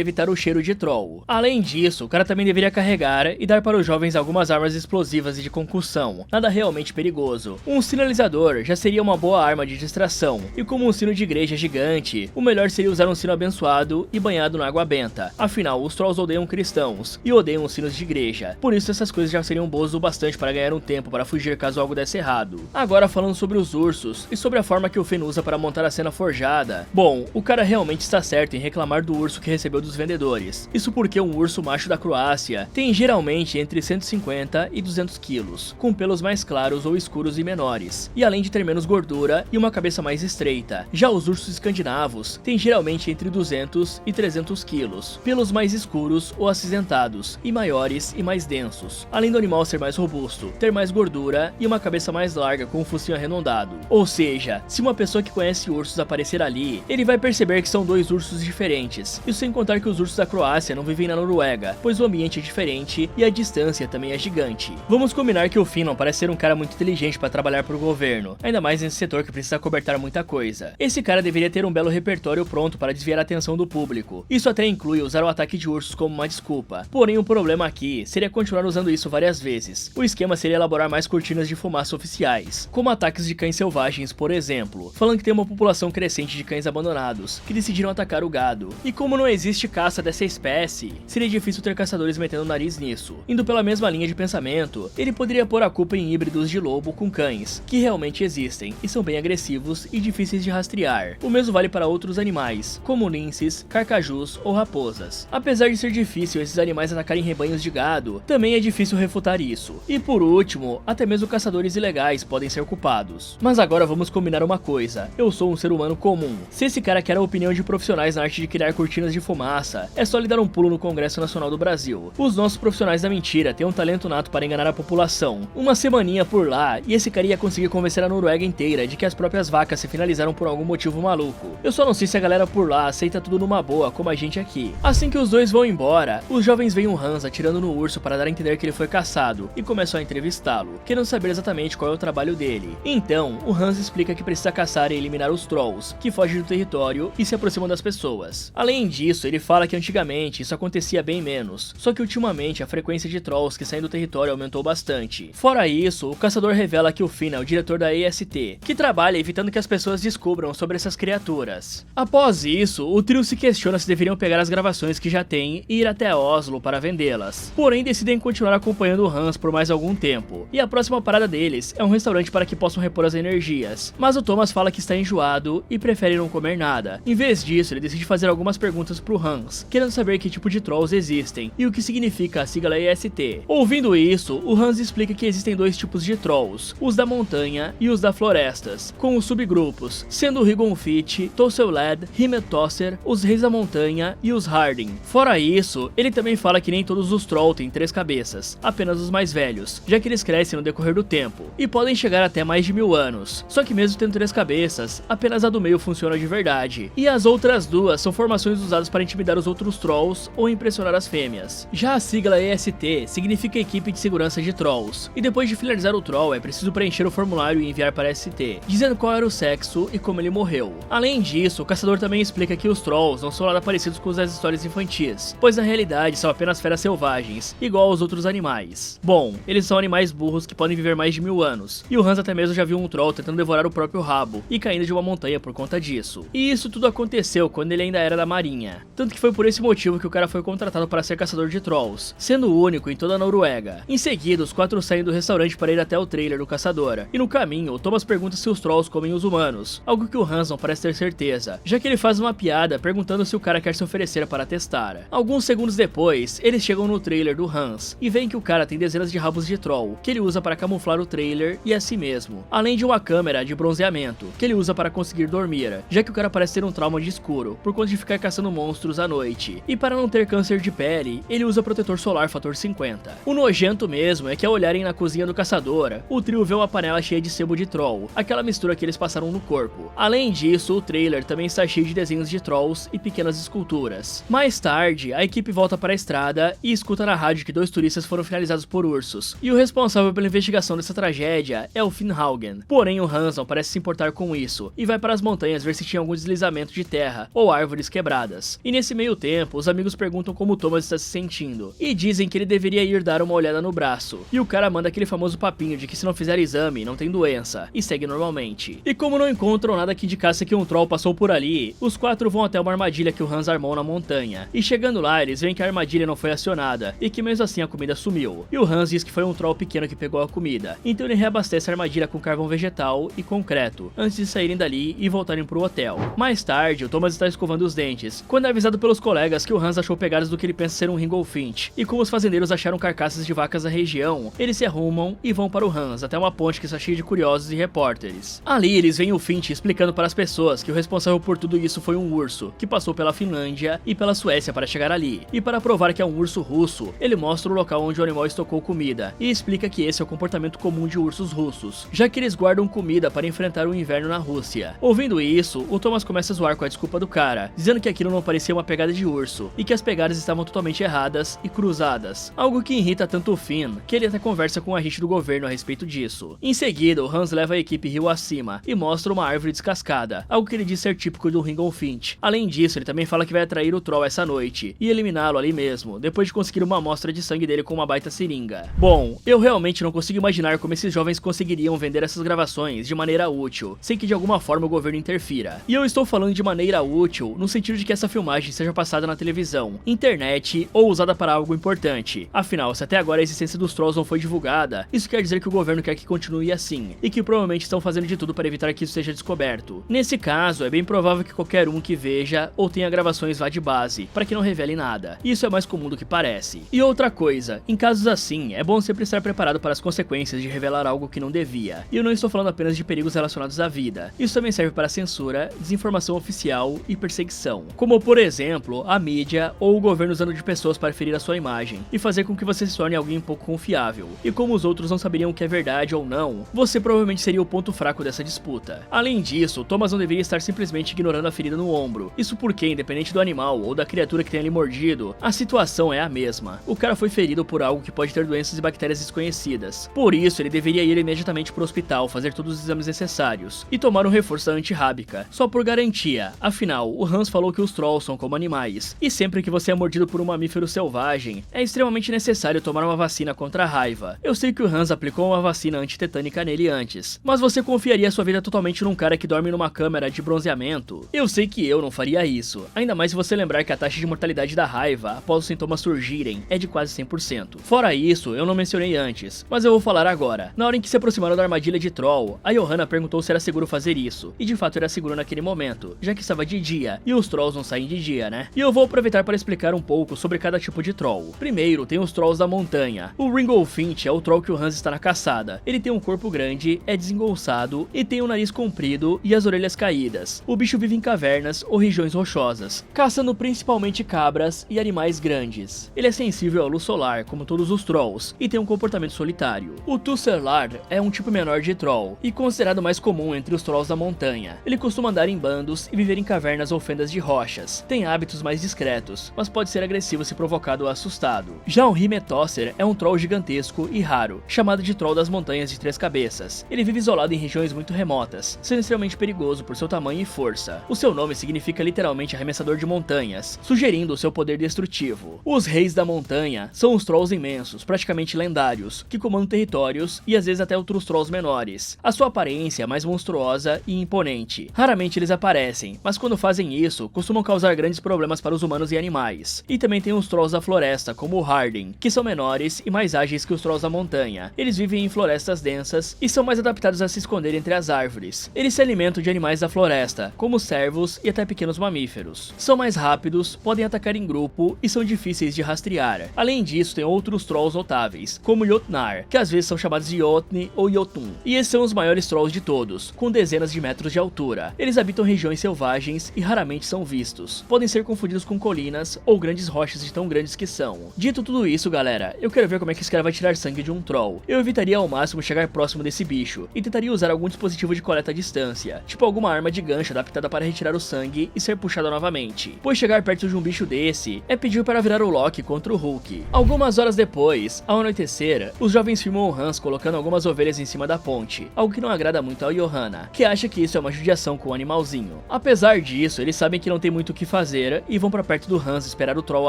evitar o cheiro de troll. Além disso, o cara também deveria carregar e dar para os jovens algumas armas explosivas e de concussão, nada realmente perigoso. Um sinalizador já seria uma boa arma de distração, e como um sino de igreja gigante, o melhor seria usar um sino abençoado e banhado na água benta. Afinal, os trolls odeiam cristãos e odeiam os sinos de igreja, por isso essas coisas já seriam boas o bastante para ganhar um tempo para fugir caso algo desse errado. Agora falando sobre os ursos e sobre a forma que o Finn usa para montar a cena forjada, bom, o cara realmente está certo em reclamar do urso que recebeu dos vendedores. Isso porque um urso macho da Croácia tem geralmente entre 150 e 200 quilos, com pelos mais claros ou escuros e menores, e além de ter menos gordura e uma cabeça mais estreita. Já os ursos escandinavos têm geralmente entre 200 e 300 quilos, pelos mais escuros ou acinzentados, e maiores e mais densos, além do animal ser mais robusto, ter mais gordura e uma cabeça mais larga com um focinho arredondado. Ou seja, se uma pessoa que conhece ursos aparecer ali, ele vai perceber que são dois ursos diferentes, isso sem contar que os ursos da Croácia não vivem na Noruega, pois o ambiente é diferente e a distância também é gigante. Vamos combinar que o Finn não parece ser um cara muito inteligente para trabalhar para o governo, ainda mais nesse setor que precisa cobertar muita coisa. Esse cara deveria ter um belo repertório pronto para desviar a atenção do público. Isso até inclui usar o ataque de ursos como uma desculpa. Porém, o problema aqui seria continuar usando isso várias vezes. O esquema seria elaborar mais cortinas de fumaça oficiais, como ataques de cães selvagens, por exemplo, falando que tem uma população crescente de cães abandonados, que decidiram atacar o gado. E como não existe caça dessa espécie, seria difícil ter caçadores metendo o nariz nisso. Indo pela mesma linha de pensamento, ele poderia pôr a culpa em híbridos de lobo com cães, que realmente existem, e são bem agressivos e difíceis de rastrear. O mesmo vale para outros animais, como linces, carcajus ou raposas. Apesar de ser difícil esses animais atacarem rebanhos de gado, também é difícil refutar isso. E por último, até mesmo caçadores ilegais podem ser culpados. Mas agora vamos combinar uma coisa, eu sou um ser humano comum. Se esse cara quer a opinião de profissionais na arte de criar cortinas de fumaça, é só lhe dar um pulo no Congresso Nacional do Brasil. Os nossos profissionais da mentira têm um talento nato para enganar a população. Uma semaninha por lá, e esse cara ia conseguir convencer a Noruega inteira de que as próprias vacas se finalizaram por algum motivo maluco. Eu só não sei se a galera por lá aceita tudo numa boa, como a gente aqui. Assim que os dois vão embora, os jovens veem o Hans atirando no urso para dar a entender que ele foi caçado, e começam a entrevistá-lo, querendo saber exatamente qual é o trabalho dele. Então, o Hans explica que precisa caçar e eliminar os trolls, que fogem do território e se aproximam das pessoas. Além disso, ele fala que antigamente isso acontecia bem menos, só que ultimamente a frequência de trolls que saem do território aumentou bastante. Fora isso, o caçador revela que o Finn é o diretor da EST, que trabalha evitando que as pessoas descubram sobre essas criaturas. Após isso, o trio se questiona se deveriam pegar as gravações que já tem e ir até Oslo para vendê-las. Porém, decidem continuar acompanhando o Hans por mais algum tempo, e a próxima parada deles é um restaurante para que possam repor as energias. Mas o Thomas fala que está enjoado e prefere não comer nada. Em vez disso, ele decide fazer algumas perguntas pro Hans, querendo saber que tipo de trolls existem e o que significa a sigla EST. Ouvindo isso, o Hans explica que existem dois tipos de trolls, os da montanha e os da florestas, com os subgrupos, sendo o Rigonfit, Tosseled, Himetosser, os reis da montanha e os Harding. Fora isso, ele também fala que nem todos os trolls têm 3 cabeças, apenas os mais velhos, já que eles crescem no decorrer do tempo, e podem chegar até mais de 1000 anos. Só que mesmo tendo 3 cabeças, apenas a do meio funciona de verdade, e as outras 2 são formações usadas para intimidar os outros trolls ou impressionar as fêmeas. Já a sigla EST significa Equipe de Segurança de Trolls, e depois de finalizar o troll é preciso preencher o formulário e enviar para a ST, dizendo qual era o sexo e como ele morreu. Além disso, o caçador também explica que os trolls não são nada parecidos com os das histórias infantis, pois na realidade são apenas feras selvagens, igual aos outros animais. Bom, eles são animais burros que podem viver mais de 1000 anos, e o Hans até mesmo já viu um troll tentando devorar o próprio rabo e caindo de uma montanha por conta disso. E isso tudo aconteceu quando ele ainda era da marinha, tanto que foi por esse motivo que o cara foi contratado para ser caçador de trolls, sendo o único em toda a Noruega. Em seguida, os 4 saem do restaurante para ir até o trailer do caçador, e no caminho, o Thomas pergunta se os trolls comem os humanos, algo que o Hans não parece ter certeza, já que ele faz uma piada perguntando se o cara quer se oferecer para testar. Alguns segundos depois, eles chegam no trailer do Hans, e veem que o cara tem dezenas de rabos de troll, que ele usa para camuflar o trailer e a si mesmo, além de uma câmera de bronzeamento, que ele usa para conseguir dormir, já que o cara parece ter um trauma de escuro, por conta de ficar caçando monstros à noite, e para não ter câncer de pele, ele usa protetor solar fator 50. O nojento mesmo é que ao olharem na cozinha do caçador, o trio vê uma panela cheia de sebo de troll, aquela mistura que eles passaram no corpo. Além disso, o trailer também está cheio de desenhos de trolls e pequenas esculturas. Mais tarde, a equipe volta para a estrada e escuta na rádio que 2 turistas foram finalizados por ursos, e o responsável pela investigação dessa tragédia é o Finnhaugen. Porém, o Hans não parece se importar com isso, e vai para as montanhas ver se tinha algum deslizamento de terra ou árvores quebradas. E nesse meio tempo, os amigos perguntam como o Thomas está se sentindo, e dizem que ele deveria ir dar uma olhada no braço, e o cara manda aquele famoso papinho de que se não fizer exame, não tem doença, e segue normalmente. E como não encontram nada que indicasse que um troll passou por ali, os 4 vão até uma armadilha que o Hans armou na montanha, e chegando lá, eles veem que a armadilha não foi acionada, e que mesmo assim a comida sumiu. E o Hans diz que foi um troll pequeno que pegou a comida, então ele reabastece a armadilha com carvão vegetal e concreto, antes de saírem dali e voltarem pro hotel. Mais tarde, o Thomas está escovando os dentes, quando é avisado pelos colegas que o Hans achou pegadas do que ele pensa ser um Ringolfinch, e como os fazendeiros acharam carcaças de vacas na região, eles se arrumam e vão para o Hans, até uma ponte que está cheia de curiosos e repórteres. Ali eles veem o Finch explicando para as pessoas que o responsável por tudo isso foi um urso, que passou pela Finlândia e pela Suécia para chegar ali, e para provar que é um urso russo, ele mostra o local onde o animal estocou comida, e explica que esse é o comportamento comum de ursos russos, já que eles guardam comida para enfrentar o inverno na Rússia. Ouvindo isso, o Thomas começa a zoar com a desculpa do cara, dizendo que aquilo não parecia uma pegada de urso, e que as pegadas estavam totalmente erradas e cruzadas, algo que irrita tanto o Finn, que ele até conversa com um agente do governo a respeito disso. Em seguida, o Hans leva a equipe rio acima, e mostra uma árvore descascada, algo que ele diz ser típico do Ringolfinch. Além disso, ele também fala que vai atrair o troll essa noite, e eliminá-lo ali mesmo, depois de conseguir uma amostra de sangue dele com uma baita seringa. Bom, eu realmente não consigo imaginar como esses jovens conseguiriam vender essas gravações de maneira útil, sem que de alguma forma o governo interfira. E eu estou falando de maneira útil, no sentido de que essa filmagem seja passada na televisão, internet ou usada para algo importante. Afinal, se até agora a existência dos trolls não foi divulgada, isso quer dizer que o governo quer que continue assim, e que provavelmente estão fazendo de tudo para evitar que isso seja descoberto. Nesse caso, é bem provável que qualquer um que veja ou tenha gravações vá de base, para que não revele nada. Isso é mais comum do que parece. E outra coisa, em casos assim, é bom sempre estar preparado para as consequências de revelar algo que não devia. E eu não estou falando apenas de perigos relacionados à vida. Isso também serve para censura, desinformação oficial e perseguição. Como, por exemplo, a mídia ou o governo usando de pessoas para ferir a sua imagem e fazer com que você se torne alguém pouco confiável. E como os outros não saberiam o que é verdade ou não, você provavelmente seria o ponto fraco dessa disputa. Além disso, Thomas não deveria estar simplesmente ignorando a ferida no ombro. Isso porque, independente do animal ou da criatura que tenha lhe mordido, a situação é a mesma. O cara foi ferido por algo que pode ter doenças e bactérias desconhecidas. Por isso, ele deveria ir imediatamente para o hospital, fazer todos os exames necessários e tomar um reforço antirrábica, só por garantia. Afinal, o Hans falou que os trolls são como animais, e sempre que você é mordido por um mamífero selvagem, é extremamente necessário tomar uma vacina contra a raiva. Eu sei que o Hans aplicou uma vacina antitetânica nele antes, mas você confiaria sua vida totalmente num cara que dorme numa câmara de bronzeamento? Eu sei que eu não faria isso, ainda mais se você lembrar que a taxa de mortalidade da raiva após os sintomas surgirem é de quase 100%. Fora isso, eu não mencionei antes, mas eu vou falar agora. Na hora em que se aproximaram da armadilha de troll, a Johanna perguntou se era seguro fazer isso, e de fato era seguro naquele momento, já que estava de dia, e os trolls não saem de dia, né? E eu vou aproveitar para explicar um pouco sobre cada tipo de troll. Primeiro, tem os trolls da montanha. O Ringolfinch é o troll que o Hans está na caçada. Ele tem um corpo grande, é desengolçado e tem o nariz comprido e as orelhas caídas. O bicho vive em cavernas ou regiões rochosas, caçando principalmente cabras e animais grandes. Ele é sensível à luz solar, como todos os trolls, e tem um comportamento solitário. O Tusserlar é um tipo menor de troll, e considerado mais comum entre os trolls da montanha. Ele costuma andar em bandos e viver em cavernas ou fendas de rochas. Tem hábitos mais discretos, mas pode ser agressivo se provocado ou assustado. Já o Himetosser é um troll gigantesco e raro, chamado de troll das montanhas de 3 cabeças. Ele vive isolado em regiões muito remotas, sendo extremamente perigoso por seu tamanho e força. O seu nome significa literalmente arremessador de montanhas, sugerindo o seu poder destrutivo. Os reis da montanha são os trolls imensos, praticamente lendários, que comandam territórios e às vezes até outros trolls menores. A sua aparência é mais monstruosa e imponente. Raramente eles aparecem, mas quando fazem isso, costumam causar grandes problemas para os humanos e animais. E também tem os trolls da floresta, como o Harding, que são menores e mais ágeis que os trolls da montanha. Eles vivem em florestas densas e são mais adaptados a se esconder entre as árvores. Eles se alimentam de animais da floresta, como cervos e até pequenos mamíferos. São mais rápidos, podem atacar em grupo e são difíceis de rastrear. Além disso, tem outros trolls notáveis, como o Jotnar, que às vezes são chamados de Jotni ou Jotun. E esses são os maiores trolls de todos, com dezenas de metros de altura. Eles habitam regiões selvagens e raramente são vistos. Podem ser confundidos com colinas ou grandes rochas de tão grandes que são. Dito tudo isso, galera, eu quero ver como é que esse cara vai tirar sangue de um troll. Eu evitaria ao máximo chegar próximo desse bicho e tentaria usar algum dispositivo de coleta à distância, tipo alguma arma de gancho adaptada para retirar o sangue e ser puxada novamente, pois chegar perto de um bicho desse é pedir para virar o Loki contra o Hulk. Algumas horas depois, ao anoitecer, os jovens filmam o Hans colocando algumas ovelhas em cima da ponte, algo que não agrada muito ao Johanna, que acha que isso é uma judiação com o animalzinho. Apesar disso, eles sabem que não tem muito o que fazer e vão para perto do Hans esperar o Troll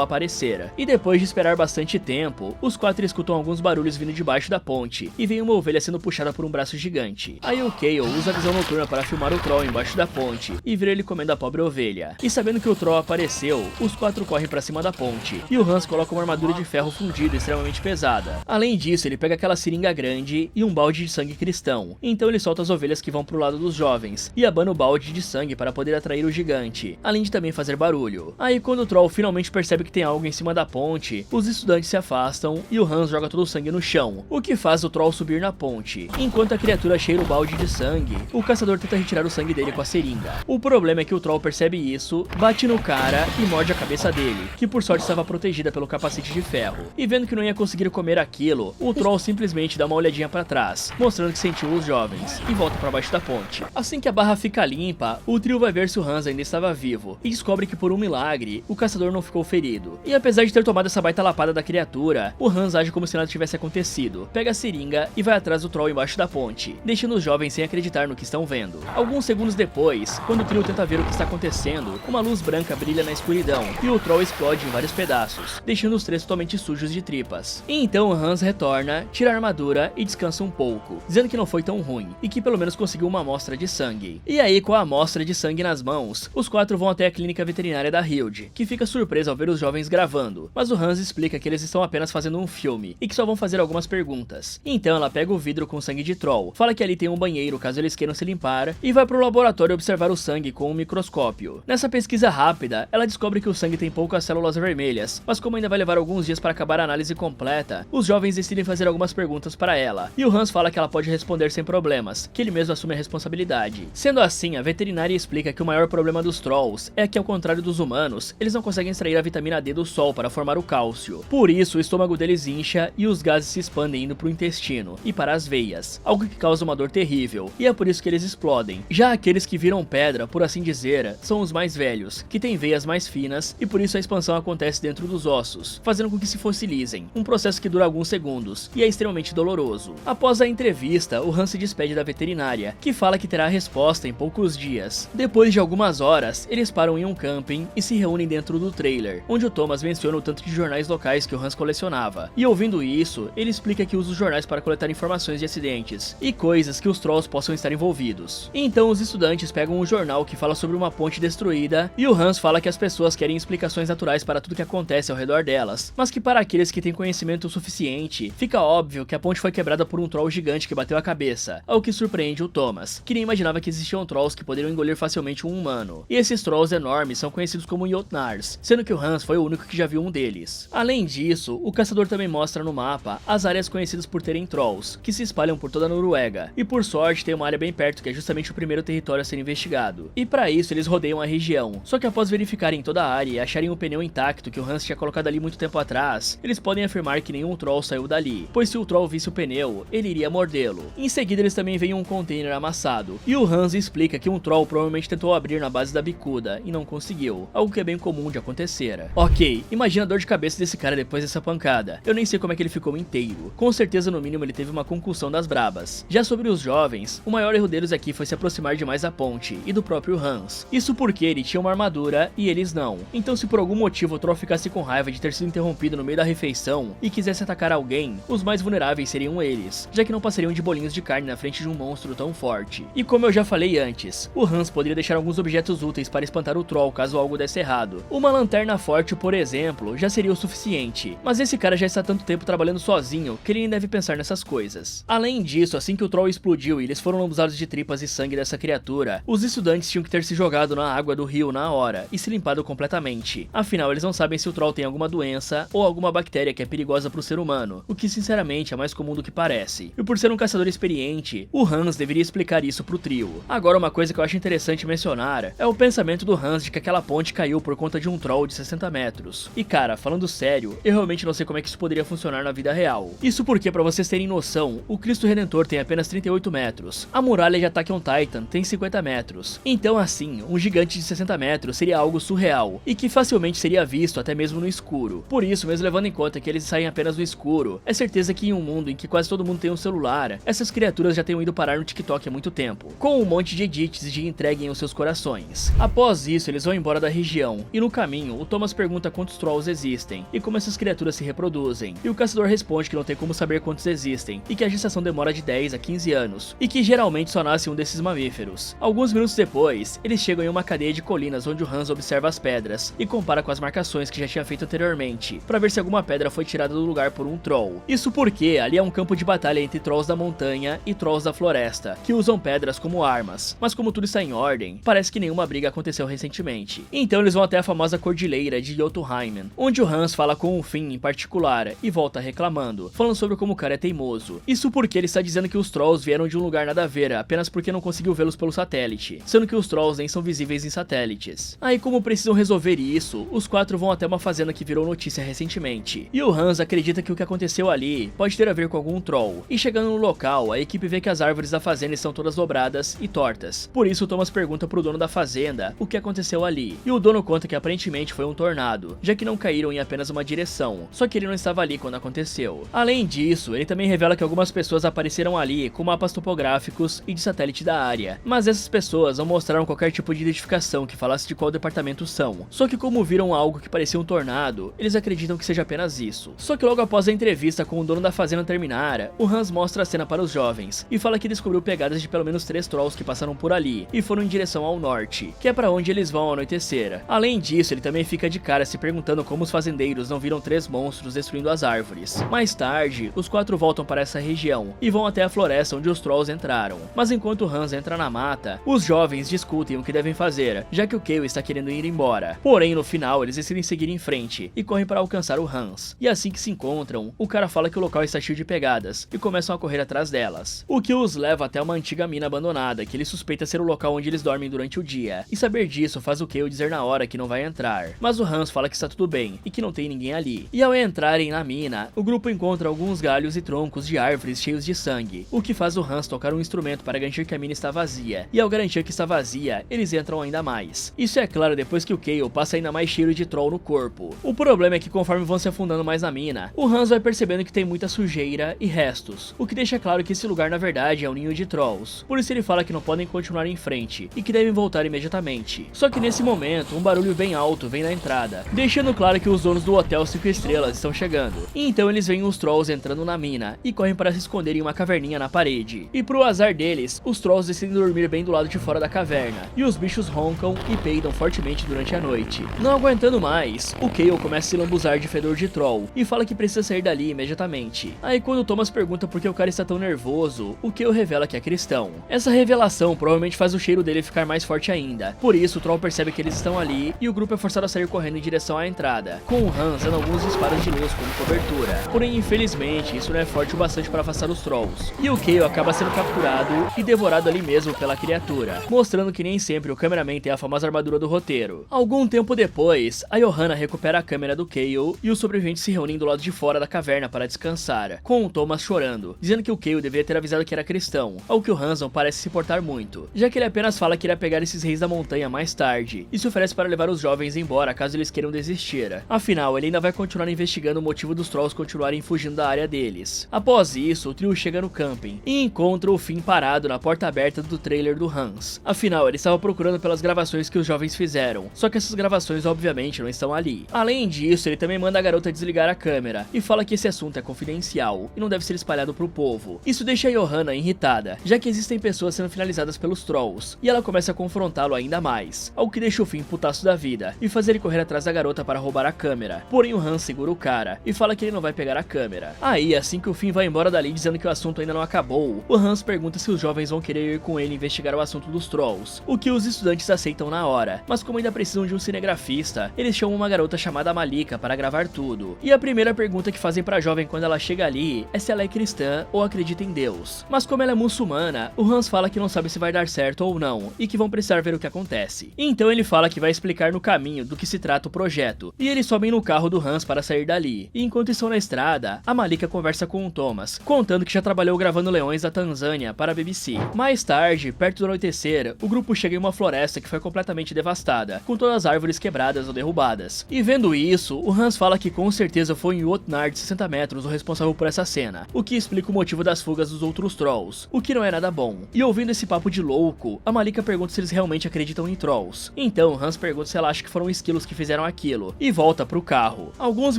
aparecer. E depois de esperar bastante tempo, os quatro escutam alguns barulhos vindo debaixo da ponte e vem uma ovelha sendo puxada por um braço gigante. Aí o Kale usa a visão noturna para filmar o Troll embaixo da ponte e ver ele comendo a pobre ovelha. E sabendo que o Troll apareceu, os quatro correm para cima da ponte e o Hans coloca uma armadura de ferro fundido extremamente pesada. Além disso, ele pega aquela seringa grande e um balde de sangue cristão. Então ele solta as ovelhas que vão pro lado dos jovens e abana o balde de sangue para poder atrair o gigante, além de também fazer barulho. Aí quando o Troll finalmente percebe que tem algo em cima da ponte, os estudantes se afastam e o Hans joga todo o sangue no chão, o que faz o Troll subir na ponte. Enquanto a criatura cheira o balde de sangue, o caçador tenta retirar o sangue dele com a seringa. O problema é que o Troll percebe isso, bate no cara e morde a cabeça dele, que por sorte estava protegida pelo capacete de ferro. E vendo que não ia conseguir comer aquilo, o Troll simplesmente dá uma olhadinha para trás, mostrando que sentiu os jovens, e volta para baixo da ponte. Assim que a barra fica limpa, o trio vai ver se o Hans ainda estava vivo, e descobre que por um milagre, o caçador não ficou ferido. E apesar de ter tomado essa baita lapada da criatura, o Hans age como se nada tivesse acontecido, pega a seringa e vai atrás do Troll embaixo da ponte, deixando os jovens sem acreditar no que estão vendo. Alguns segundos depois, quando o trio tenta ver o que está acontecendo, uma luz branca brilha na escuridão, e o Troll explode em vários pedaços, deixando os três totalmente sujos de tripas. E então o Hans retorna, tira a armadura e descansa um pouco, dizendo que não foi tão ruim, e que pelo menos conseguiu uma amostra de sangue. E aí, com a amostra de sangue nas mãos, os quatro vão até a clínica veterinária da Hilde, que fica surpresa ao ver os jovens gravando, mas o Hans explica que eles estão apenas fazendo um filme, e que só vão fazer algumas perguntas. Então ela pega o vidro com sangue de Troll, fala que ali tem um banheiro caso eles queiram se limpar, e vai pro laboratório observar o sangue com um microscópio. Nessa pesquisa rápida, ela descobre que o sangue tem poucas células vermelhas, mas como ainda vai levar alguns dias para acabar a análise completa, os jovens decidem fazer algumas perguntas para ela, e o Hans fala que ela pode responder sem problemas, que ele mesmo assume a responsabilidade. Sendo assim, a veterinária explica que o maior problema dos Trolls é que, ao contrário dos humanos, eles não conseguem extrair a vitamina D do sol para formar o cálcio. Por isso, o estômago deles incha e os gases se expandem indo pro intestino e para as veias, algo que causa uma dor terrível, e é por isso que eles explodem. Já aqueles que viram pedra, por assim dizer, são os mais velhos, que têm veias mais finas e por isso a expansão acontece dentro dos ossos, fazendo com que se fossilizem, um processo que dura alguns segundos e é extremamente doloroso. Após a entrevista, o Hans se despede da veterinária, que fala que terá a resposta em poucos dias. Depois de algumas horas, eles param em um camping e se reúnem dentro do trailer, onde o Thomas menciona o tanto de jornais locais que o Hans colecionava. E ouvindo isso, ele explica que usa os jornais para coletar informações de acidentes e coisas que os Trolls possam estar envolvidos. Então os estudantes pegam um jornal que fala sobre uma ponte destruída e o Hans fala que as pessoas querem explicações naturais para tudo que acontece ao redor delas, mas que para aqueles que têm conhecimento suficiente, fica óbvio que a ponte foi quebrada por um Troll gigante que bateu a cabeça, ao que surpreende o Thomas, que nem imaginava que existiam Trolls que poderiam engolir facilmente um humano. E esses Trolls enormes são conhecidos como Jotnars, sendo que o Hans foi o único que já viu um deles. Além disso, o caçador também mostra no mapa as áreas conhecidas por terem Trolls, que se espalham por toda a Noruega, e por sorte tem uma área bem perto que é justamente o primeiro território a ser investigado. E para isso eles rodeiam a região, só que após verificarem toda a área e acharem o pneu intacto que o Hans tinha colocado ali muito tempo atrás, eles podem afirmar que nenhum Troll saiu dali, pois se o Troll visse o pneu, ele iria mordê-lo. Em seguida eles também veem um container amassado, e o Hans explica que um Troll provavelmente tentou abrir na base da bicuda e não conseguiu, algo que é bem comum de acontecer. Ok, imagina a dor de cabeça desse cara depois dessa pancada. Eu nem sei como é que ele ficou inteiro. Com certeza no mínimo ele teve uma concussão das brabas. Já sobre os jovens, o maior erro deles aqui foi se aproximar demais da ponte e do próprio Hans. Isso porque ele tinha uma armadura e eles não. Então se por algum motivo o Troll ficasse com raiva de ter sido interrompido no meio da refeição e quisesse atacar alguém, os mais vulneráveis seriam eles, já que não passariam de bolinhos de carne na frente de um monstro tão forte. E como eu já falei antes, o Hans poderia deixar alguns objetos úteis para espantar o Troll caso algo desse errado. Uma lanterna forte, por exemplo, já seria o suficiente, mas esse cara já está há tanto tempo trabalhando sozinho que ele nem deve pensar nessas coisas. Além disso, assim que o Troll explodiu e eles foram lambuzados de tripas e sangue dessa criatura, os estudantes tinham que ter se jogado na água do rio na hora e se limpado completamente. Afinal, eles não sabem se o Troll tem alguma doença ou alguma bactéria que é perigosa para o ser humano, o que sinceramente é mais comum do que parece. E por ser um caçador experiente, o Hans deveria explicar isso pro trio. Agora, uma coisa que eu acho interessante mencionar é o pensamento do Hans de que aquela ponte caiu por conta de um Troll de 60 metros. E cara, falando sério, eu realmente não sei como é que isso poderia funcionar na vida real. Isso porque, pra vocês terem noção, o Cristo Redentor tem apenas 38 metros, a muralha de Attack on Titan tem 50 metros. Então Assim, um gigante de 60 metros seria algo surreal, e que facilmente seria visto até mesmo no escuro. Por isso, mesmo levando em conta que eles saem apenas no escuro, é certeza que em um mundo em que quase todo mundo tem um celular, essas criaturas já tenham ido parar no TikTok há muito tempo, com um monte de edits de entreguem os seus corações. Após isso, eles vão embora da região, e no caminho, o Thomas pergunta quantos Trolls existem, e como essas criaturas se reproduzem, e o caçador responde que não tem como saber quantos existem, e que a gestação demora de 10 a 15 anos, e que geralmente só nasce um desses mamíferos. Alguns minutos depois, eles chegam em uma cadeia de colinas onde o Hans observa as pedras, e compara com as marcações que já tinha feito anteriormente, para ver se alguma pedra foi tirada do lugar por um Troll. Isso porque ali é um campo de batalha entre Trolls da montanha e Trolls da floresta, que usam pedras como armas, mas como tudo está em ordem, parece que nenhuma briga aconteceu recentemente. Então eles vão até a famosa cordilheira de Jotunheimen, onde o Hans fala com o Finn em particular, e volta reclamando, falando sobre como o cara é teimoso. Isso porque ele está dizendo que os Trolls vieram de um lugar nada a ver, apenas porque não conseguiu vê-los pelo satélite, sendo que os Trolls nem são visíveis em satélites. Aí como precisam resolver isso, os quatro vão até uma fazenda que virou notícia recentemente, e o Hans acredita que o que aconteceu ali pode ter a ver com algum Troll, e chegando no local, a equipe vê que as árvores da fazenda estão todas dobradas e tortas. Por isso o Thomas pergunta pro dono da fazenda o que aconteceu ali, e o dono conta que aparentemente foi um tornado, já que não caíram em apenas uma direção, só que ele não estava ali quando aconteceu. Além disso, ele também revela que algumas pessoas apareceram ali com mapas topográficos e de satélite da área, mas essas pessoas não mostraram qualquer tipo de identificação que falasse de qual departamento são, só que como viram algo que parecia um tornado, eles acreditam que seja apenas isso. Só que logo após a entrevista com o dono da fazenda terminar, o Hans mostra a cena para os jovens, e fala que descobriu pegadas de pelo menos 3 Trolls que passaram por ali, e foram em direção ao norte, que é para onde eles vão ao anoitecer. Além disso, ele também fica de cara se perguntando como os fazendeiros não viram 3 monstros destruindo as árvores. Mais tarde, os 4 voltam para essa região, e vão até a floresta onde os Trolls entraram. Mas enquanto Hans entra na mata, os jovens discutem o que devem fazer, já que o Cale está querendo ir embora. Porém, no final, eles decidem seguir em frente, e correm para alcançar o Hans. E assim que se encontram, o cara fala que o local está cheio de pegadas, e começam a correr atrás delas. O que os leva até uma antiga mina abandonada, que ele suspeita ser o local onde eles dormem durante o dia. E saber disso faz o Cale dizer na hora que não vai entrar. Mas o Hans fala que está tudo bem, e que não tem ninguém ali. E ao entrarem na mina, o grupo encontra alguns galhos e troncos de árvores cheios de sangue, o que faz o Hans tocar um instrumento para garantir que a mina está vazia. E ao garantir que está vazia, eles entram ainda mais. Isso é claro depois que o Cale passa ainda mais cheiro de troll no corpo. O problema é que conforme vão se afundando mais na mina, o Hans vai percebendo que tem muita sujeira e restos, o que deixa claro que esse lugar na verdade é um ninho de Trolls. Por isso ele fala que não podem continuar em frente, e que devem voltar imediatamente. Só que nesse momento, um barulho bem alto vem na entrada, deixando claro que os donos do hotel 5 estrelas estão chegando. E então eles veem os Trolls entrando na mina, e correm para se esconder em uma caverninha na parede. E pro azar deles, os Trolls decidem dormir bem do lado de fora da caverna, e os bichos roncam e peidam fortemente durante a noite. Não aguentando mais, o Cale começa a se lambuzar de fedor de Troll, e fala que precisa sair dali imediatamente. Aí quando Thomas pergunta por que o cara está tão nervoso, o Cale revela que é cristão. Essa revelação provavelmente faz o cheiro dele ficar mais forte ainda. Por isso, o Troll percebe que eles estão ali, e o grupo é forçado a sair correndo em direção à entrada, com o Hans dando alguns disparos de luz como cobertura. Porém, infelizmente, isso não é forte o bastante para afastar os Trolls, e o Cale acaba sendo capturado e devorado ali mesmo pela criatura, mostrando que nem sempre o cameraman tem a famosa armadura do roteiro. Algum tempo depois, a Johanna recupera a câmera do Cale, e os sobreviventes se reúnem do lado de fora da caverna para descansar, com o Thomas chorando, dizendo que o Cale deveria ter avisado que era cristão, ao que o Hans não parece se importar muito, já que ele apenas fala que irá pegar esses reis da montanha mais tarde, e se oferece para levar os jovens embora caso eles queiram desistir. Afinal, ele ainda vai continuar investigando o motivo dos Trolls continuarem fugindo da área deles. Após isso, o trio chega no camping, e encontra o Finn parado na porta aberta do trailer do Hans. Afinal, ele estava procurando pelas gravações que os jovens fizeram, só que essas gravações obviamente não estão ali. Além disso, ele também manda a garota desligar a câmera, e fala que esse assunto é confidencial, e não deve ser espalhado pro povo. Isso deixa a Johanna irritada, já que existem pessoas sendo finalizadas pelos Trolls, e ela começa a confrontá-lo ainda mais, algo que deixa o Finn putaço da vida, e faz ele correr atrás da garota para roubar a câmera. Porém o Hans segura o cara, e fala que ele não vai pegar a câmera. Aí, assim que o Finn vai embora dali dizendo que o assunto ainda não acabou, o Hans pergunta se os jovens vão querer ir com ele investigar o assunto dos Trolls, o que os estudantes aceitam na hora, mas como ainda precisam de um cinegrafista, eles chamam uma garota chamada Malika para gravar tudo. E a primeira pergunta que fazem pra jovem quando ela chega ali é se ela é cristã ou acredita em Deus. Mas como ela é muçulmana, o Hans fala que não sabe se vai dar certo ou não, e que vão precisar ver o que acontece. Então ele fala que vai explicar no caminho do que se trata o projeto, e eles sobem no carro do Hans para sair dali. E enquanto estão na estrada, a Malika conversa com o Thomas, contando que já trabalhou gravando leões da Tanzânia para a BBC. Mais tarde, perto do anoitecer, o grupo chega em uma floresta que foi completamente devastada, com todas as árvores quebradas ou derrubadas. E vendo isso, o Hans fala que com certeza foi um Jotnar de 60 metros o responsável por essa cena, o que explica o motivo das fugas dos outros Trolls, o que não é nada bom. E ouvindo esse papo de louco, a Malika pergunta se eles realmente acreditam em Trolls. Então Hans pergunta se ela acha que foram esquilos que fizeram aquilo, e volta pro carro. Alguns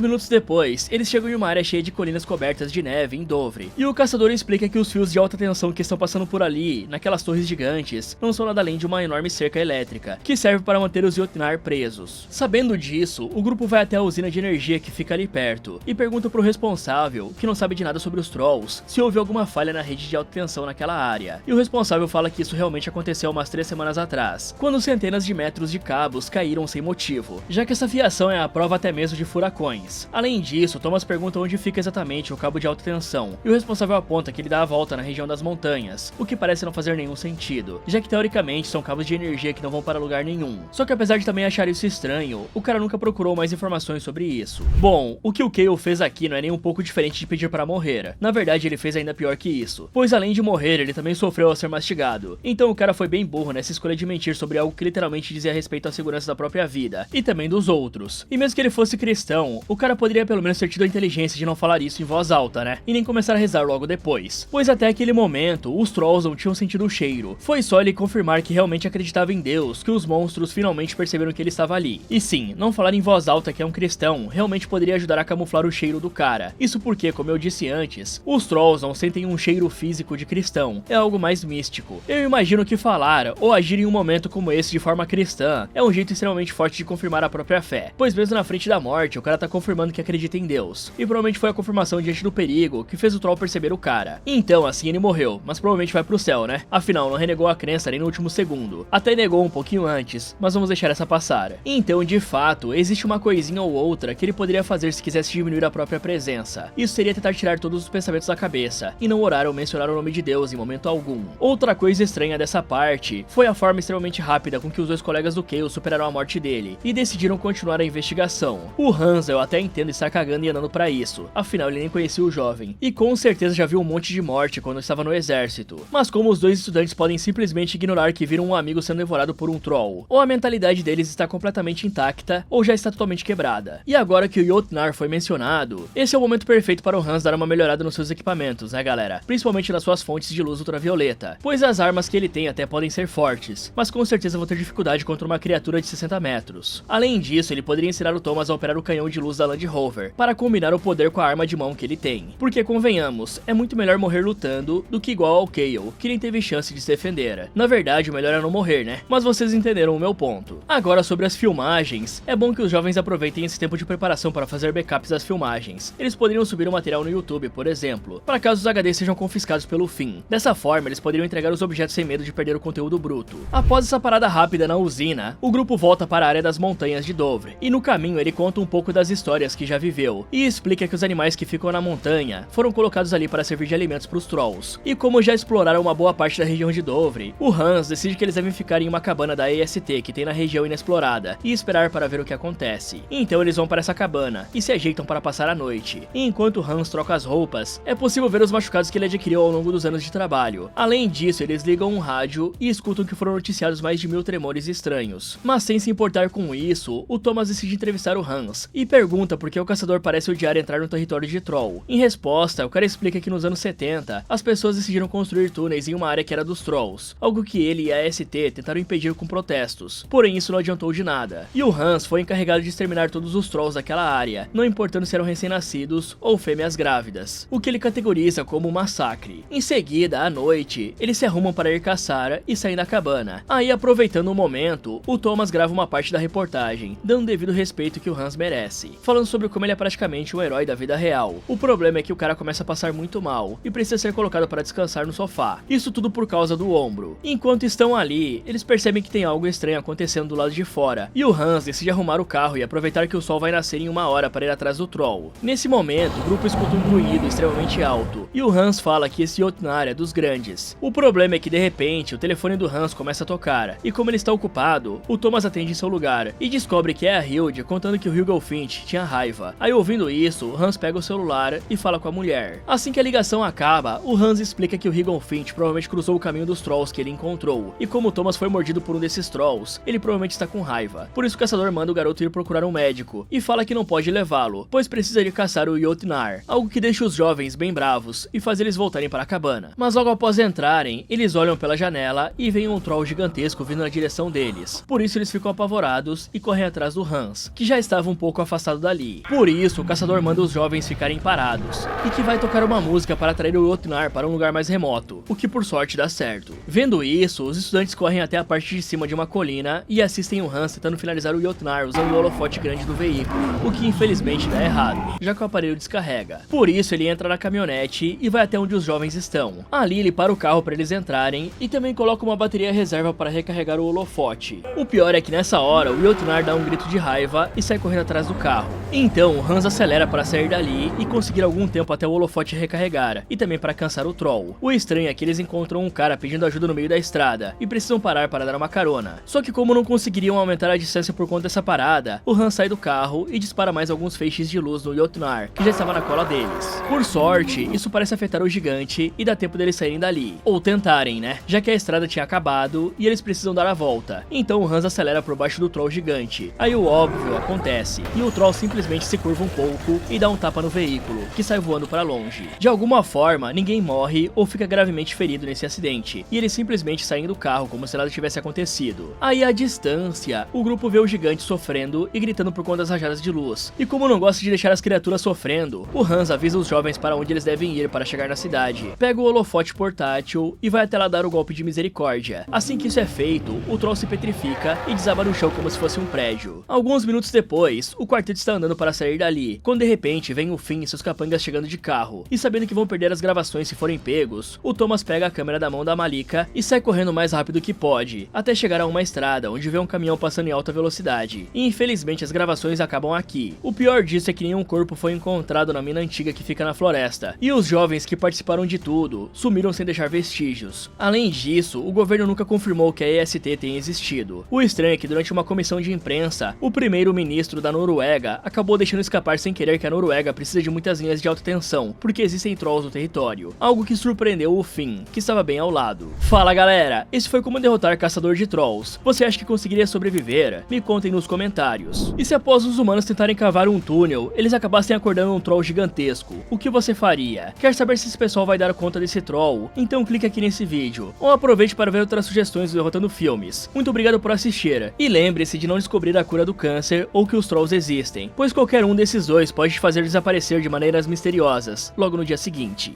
minutos depois, eles chegam em uma área cheia de colinas cobertas de neve em Dovre, e o caçador explica que os fios de alta tensão que estão passando por ali, naquelas torres gigantes, não são nada além de uma enorme cerca elétrica, que serve para manter os Jotnar presos. Sabendo disso, o grupo vai até a usina de energia que fica ali perto, e pergunta pro responsável, que não sabe de nada sobre os Trolls, se houve alguma falha na rede de alta tensão naquela área. E o responsável fala que isso realmente aconteceu umas 3 semanas atrás, quando centenas de metros de cabos caíram sem motivo, já que essa fiação é a prova até mesmo de furacões. Além disso, Thomas pergunta onde fica exatamente o cabo de alta tensão, e o responsável aponta que ele dá a volta na região das montanhas, o que parece não fazer nenhum sentido, já que teoricamente são cabos de energia que não vão para lugar nenhum. Só que apesar de também achar isso estranho, o cara nunca procurou mais informações sobre isso. Bom, o que o Cale fez aqui não é nem um pouco diferente de pedir para morrer. Na verdade, ele fez ainda pior que isso, pois além de morrer, ele também sofreu ao ser mastigado. Então o cara foi bem burro nessa escolha de mentir sobre algo que literalmente dizia respeito à segurança da própria vida, e também dos outros. E mesmo que ele fosse cristão, o cara poderia pelo menos ter tido a inteligência de não falar isso em voz alta, né? E nem começar a rezar logo depois. Pois até aquele momento, os Trolls não tinham sentido o cheiro. Foi só ele confirmar que realmente acreditava em Deus, que os monstros finalmente perceberam que ele estava ali. E sim, não falar em voz alta que é um cristão realmente poderia ajudar a camuflar o cheiro do cara. Isso porque, como eu disse antes, os Trolls não sentem um cheiro físico de cristão, é algo mais místico. Eu imagino que falar ou agir em um momento como esse de forma cristã é um jeito extremamente forte de confirmar a própria fé, pois mesmo na frente da morte, o cara tá confirmando que acredita em Deus, e provavelmente foi a confirmação diante do perigo que fez o Troll perceber o cara. Então assim ele morreu, mas provavelmente vai pro céu, né? Afinal, não renegou a crença nem no último segundo, até negou um pouquinho antes, mas vamos deixar essa passar. Então, de fato, existe uma coisinha ou outra que ele poderia fazer se quisesse diminuir a própria presença. Isso seria tentar tirar todos os pensamentos da cabeça, e não orar ou mencionar o nome de Deus em momento algum. Outra coisa estranha dessa parte foi a forma extremamente rápida com que os dois colegas do Cale superaram a morte dele, e decidiram continuar a investigação. O Hans eu até entendo estar cagando e andando pra isso, afinal ele nem conhecia o jovem, e com certeza já viu um monte de morte quando estava no exército. Mas como os dois estudantes podem simplesmente ignorar que viram um amigo sendo devorado por um troll, ou a mentalidade deles está completamente intacta, ou já está totalmente quebrada. E agora que o Jotnar foi mencionado, esse é o momento perfeito para o Hans dar uma melhorada nos seus equipamentos, né galera? Principalmente nas suas fontes de luz ultravioleta, pois as armas que ele tem até podem ser fortes, mas com certeza vão ter dificuldade contra uma criatura de 60 metros. Além disso, ele poderia ensinar o Thomas a operar o canhão de luz da Land Rover, para combinar o poder com a arma de mão que ele tem. Porque convenhamos, é muito melhor morrer lutando do que igual ao Cale, que nem teve chance de se defender. Na verdade, o melhor é não morrer, né? Mas vocês entenderam o meu ponto. Agora sobre as filmagens, é bom que os jovens aproveitem esse tempo de preparação para fazer backups das filmagens. Eles poderiam subir o material no YouTube, por exemplo, para caso os HDs sejam confiscados pelo fim. Dessa forma, eles poderiam entregar os objetos sem medo de perder o conteúdo bruto. Após essa parada rápida na usina, o grupo volta para a área das montanhas de Dovre, e no caminho ele conta um pouco das histórias que já viveu, e explica que os animais que ficam na montanha foram colocados ali para servir de alimentos para os Trolls. E como já exploraram uma boa parte da região de Dovre, o Hans decide que eles devem ficar em uma cabana da EST que tem na região inexplorada, e esperar para ver o que acontece. Então eles vão para essa cabana, e se ajeitam para passar a noite. E enquanto Hans troca as roupas, é possível ver os machucados que ele adquiriu ao longo dos anos de trabalho. Além disso, eles ligam um rádio e escutam que foram noticiados mais de 1000 tremores estranhos. Mas sem se importar com isso, o Thomas decide entrevistar o Hans, e pergunta por que o caçador parece odiar entrar no território de Troll. Em resposta, o cara explica que nos anos 70, as pessoas decidiram construir túneis em uma área que era dos Trolls, algo que ele e a ST tentaram impedir com protestos, porém isso não adiantou de nada. E o Hans foi encarregado de exterminar todos os Trolls daquela área, não importando se eram recém-nascidos ou fêmeas grávidas, o que ele categoriza como um massacre. Em seguida, à noite, eles se arrumam para ir caçar e saem da cabana. Aí, aproveitando o momento, o Thomas grava uma parte da reportagem, dando devido respeito que o Hans merece, falando sobre como ele é praticamente um herói da vida real. O problema é que o cara começa a passar muito mal e precisa ser colocado para descansar no sofá. Isso tudo por causa do ombro. Enquanto estão ali, eles percebem que tem algo estranho acontecendo do lado de fora, e o Hans decide arrumar o carro e aproveitar que o sol vai nascer em 1 hora para ir atrás do Troll. Nesse momento, o grupo escuta um ruído extremamente alto, e o Hans fala que esse Jotnar é dos grandes. O problema é que de repente, o telefone do Hans começa a tocar, e como ele está ocupado, o Thomas atende em seu lugar, e descobre que é a Hilde contando que o Hugo Finch tinha raiva. Aí ouvindo isso, o Hans pega o celular e fala com a mulher. Assim que a ligação acaba, o Hans explica que o Hugo Finch provavelmente cruzou o caminho dos Trolls que ele encontrou, e como o Thomas foi mordido por um desses trolls, ele provavelmente está com raiva. Por isso o caçador manda o garoto ir procurar um médico e fala que não pode levá-lo, pois precisa de caçar o Jotnar, algo que deixa os jovens bem bravos e faz eles voltarem para a cabana. Mas logo após entrarem, eles olham pela janela e veem um troll gigantesco vindo na direção deles. Por isso eles ficam apavorados e correm atrás do Hans, que já estava um pouco afastado dali. Por isso o caçador manda os jovens ficarem parados e que vai tocar uma música para atrair o Jotnar para um lugar mais remoto, o que por sorte dá certo. Vendo isso, os estudantes correm até a parte de cima de uma colina e assistem o Hans tentando finalizar o Jotnar usando o holofote grande do veículo, o que infelizmente dá errado, já que o aparelho descarrega. Por isso ele entra na caminhonete e vai até onde os jovens estão. Ali ele para o carro para eles entrarem e também coloca uma bateria reserva para recarregar o holofote. O pior é que nessa hora o Jotnar dá um grito de raiva e sai correndo atrás do carro. Então o Hans acelera para sair dali e conseguir algum tempo até o holofote recarregar, e também para cansar o troll. O estranho é que eles encontram um cara pedindo ajuda no meio da estrada e precisam parar para dar uma carona. Só que como não conseguiriam aumentar a distância por conta dessa parada, o Hans sai do carro e dispara mais alguns feixes de luz no Jotnar, que já estava na cola deles. Por sorte, isso parece afetar o gigante e dá tempo deles saírem dali. Ou tentarem, né? Já que a estrada tinha acabado e eles precisam dar a volta. Então o Hans acelera por baixo do troll gigante. Aí o óbvio acontece, e o troll simplesmente se curva um pouco e dá um tapa no veículo, que sai voando para longe. De alguma forma, ninguém morre ou fica gravemente ferido nesse acidente, e eles simplesmente saem do carro como se nada tivesse acontecido. Aí à distância, o grupo vê o gigante sofrendo e gritando por conta das rajadas de luz. E como não gosta de deixar as criaturas sofrendo, o Hans avisa os jovens para onde eles devem ir para chegar na cidade. Pega o holofote portátil e vai até lá dar o golpe de misericórdia. Assim que isso é feito, o troll se petrifica e desaba no chão como se fosse um prédio. Alguns minutos depois, o quarteto está andando para sair dali, quando de repente vem o Finn e seus capangas chegando de carro. E sabendo que vão perder as gravações se forem pegos, o Thomas pega a câmera da mão da Malika e sai correndo o mais rápido que pode, até chegar a uma estrada onde vê um caminhão passando em alta velocidade. E infelizmente as gravações acabam aqui. O pior disso é que nenhum corpo foi encontrado na mina antiga que fica na floresta, e os jovens que participaram de tudo sumiram sem deixar vestígios. Além disso, o governo nunca confirmou que a EST tenha existido. O estranho é que durante uma comissão de imprensa, o primeiro-ministro da Noruega acabou deixando escapar sem querer que a Noruega precisa de muitas linhas de alta tensão, porque existem trolls no território, algo que surpreendeu o Finn, que estava bem ao lado. Fala galera, esse foi como derrotar Caçador de Trolls. Você acha que conseguiria sobreviver? Me contem nos comentários. E se após os humanos tentarem cavar um túnel, eles acabassem acordando um troll gigantesco, o que você faria? Quer saber se esse pessoal vai dar conta desse troll? Então clique aqui nesse vídeo, ou aproveite para ver outras sugestões do Derrotando Filmes. Muito obrigado por assistir, e lembre-se de não descobrir a cura do câncer ou que os trolls existem, pois qualquer um desses dois pode te fazer desaparecer de maneiras misteriosas, logo no dia seguinte.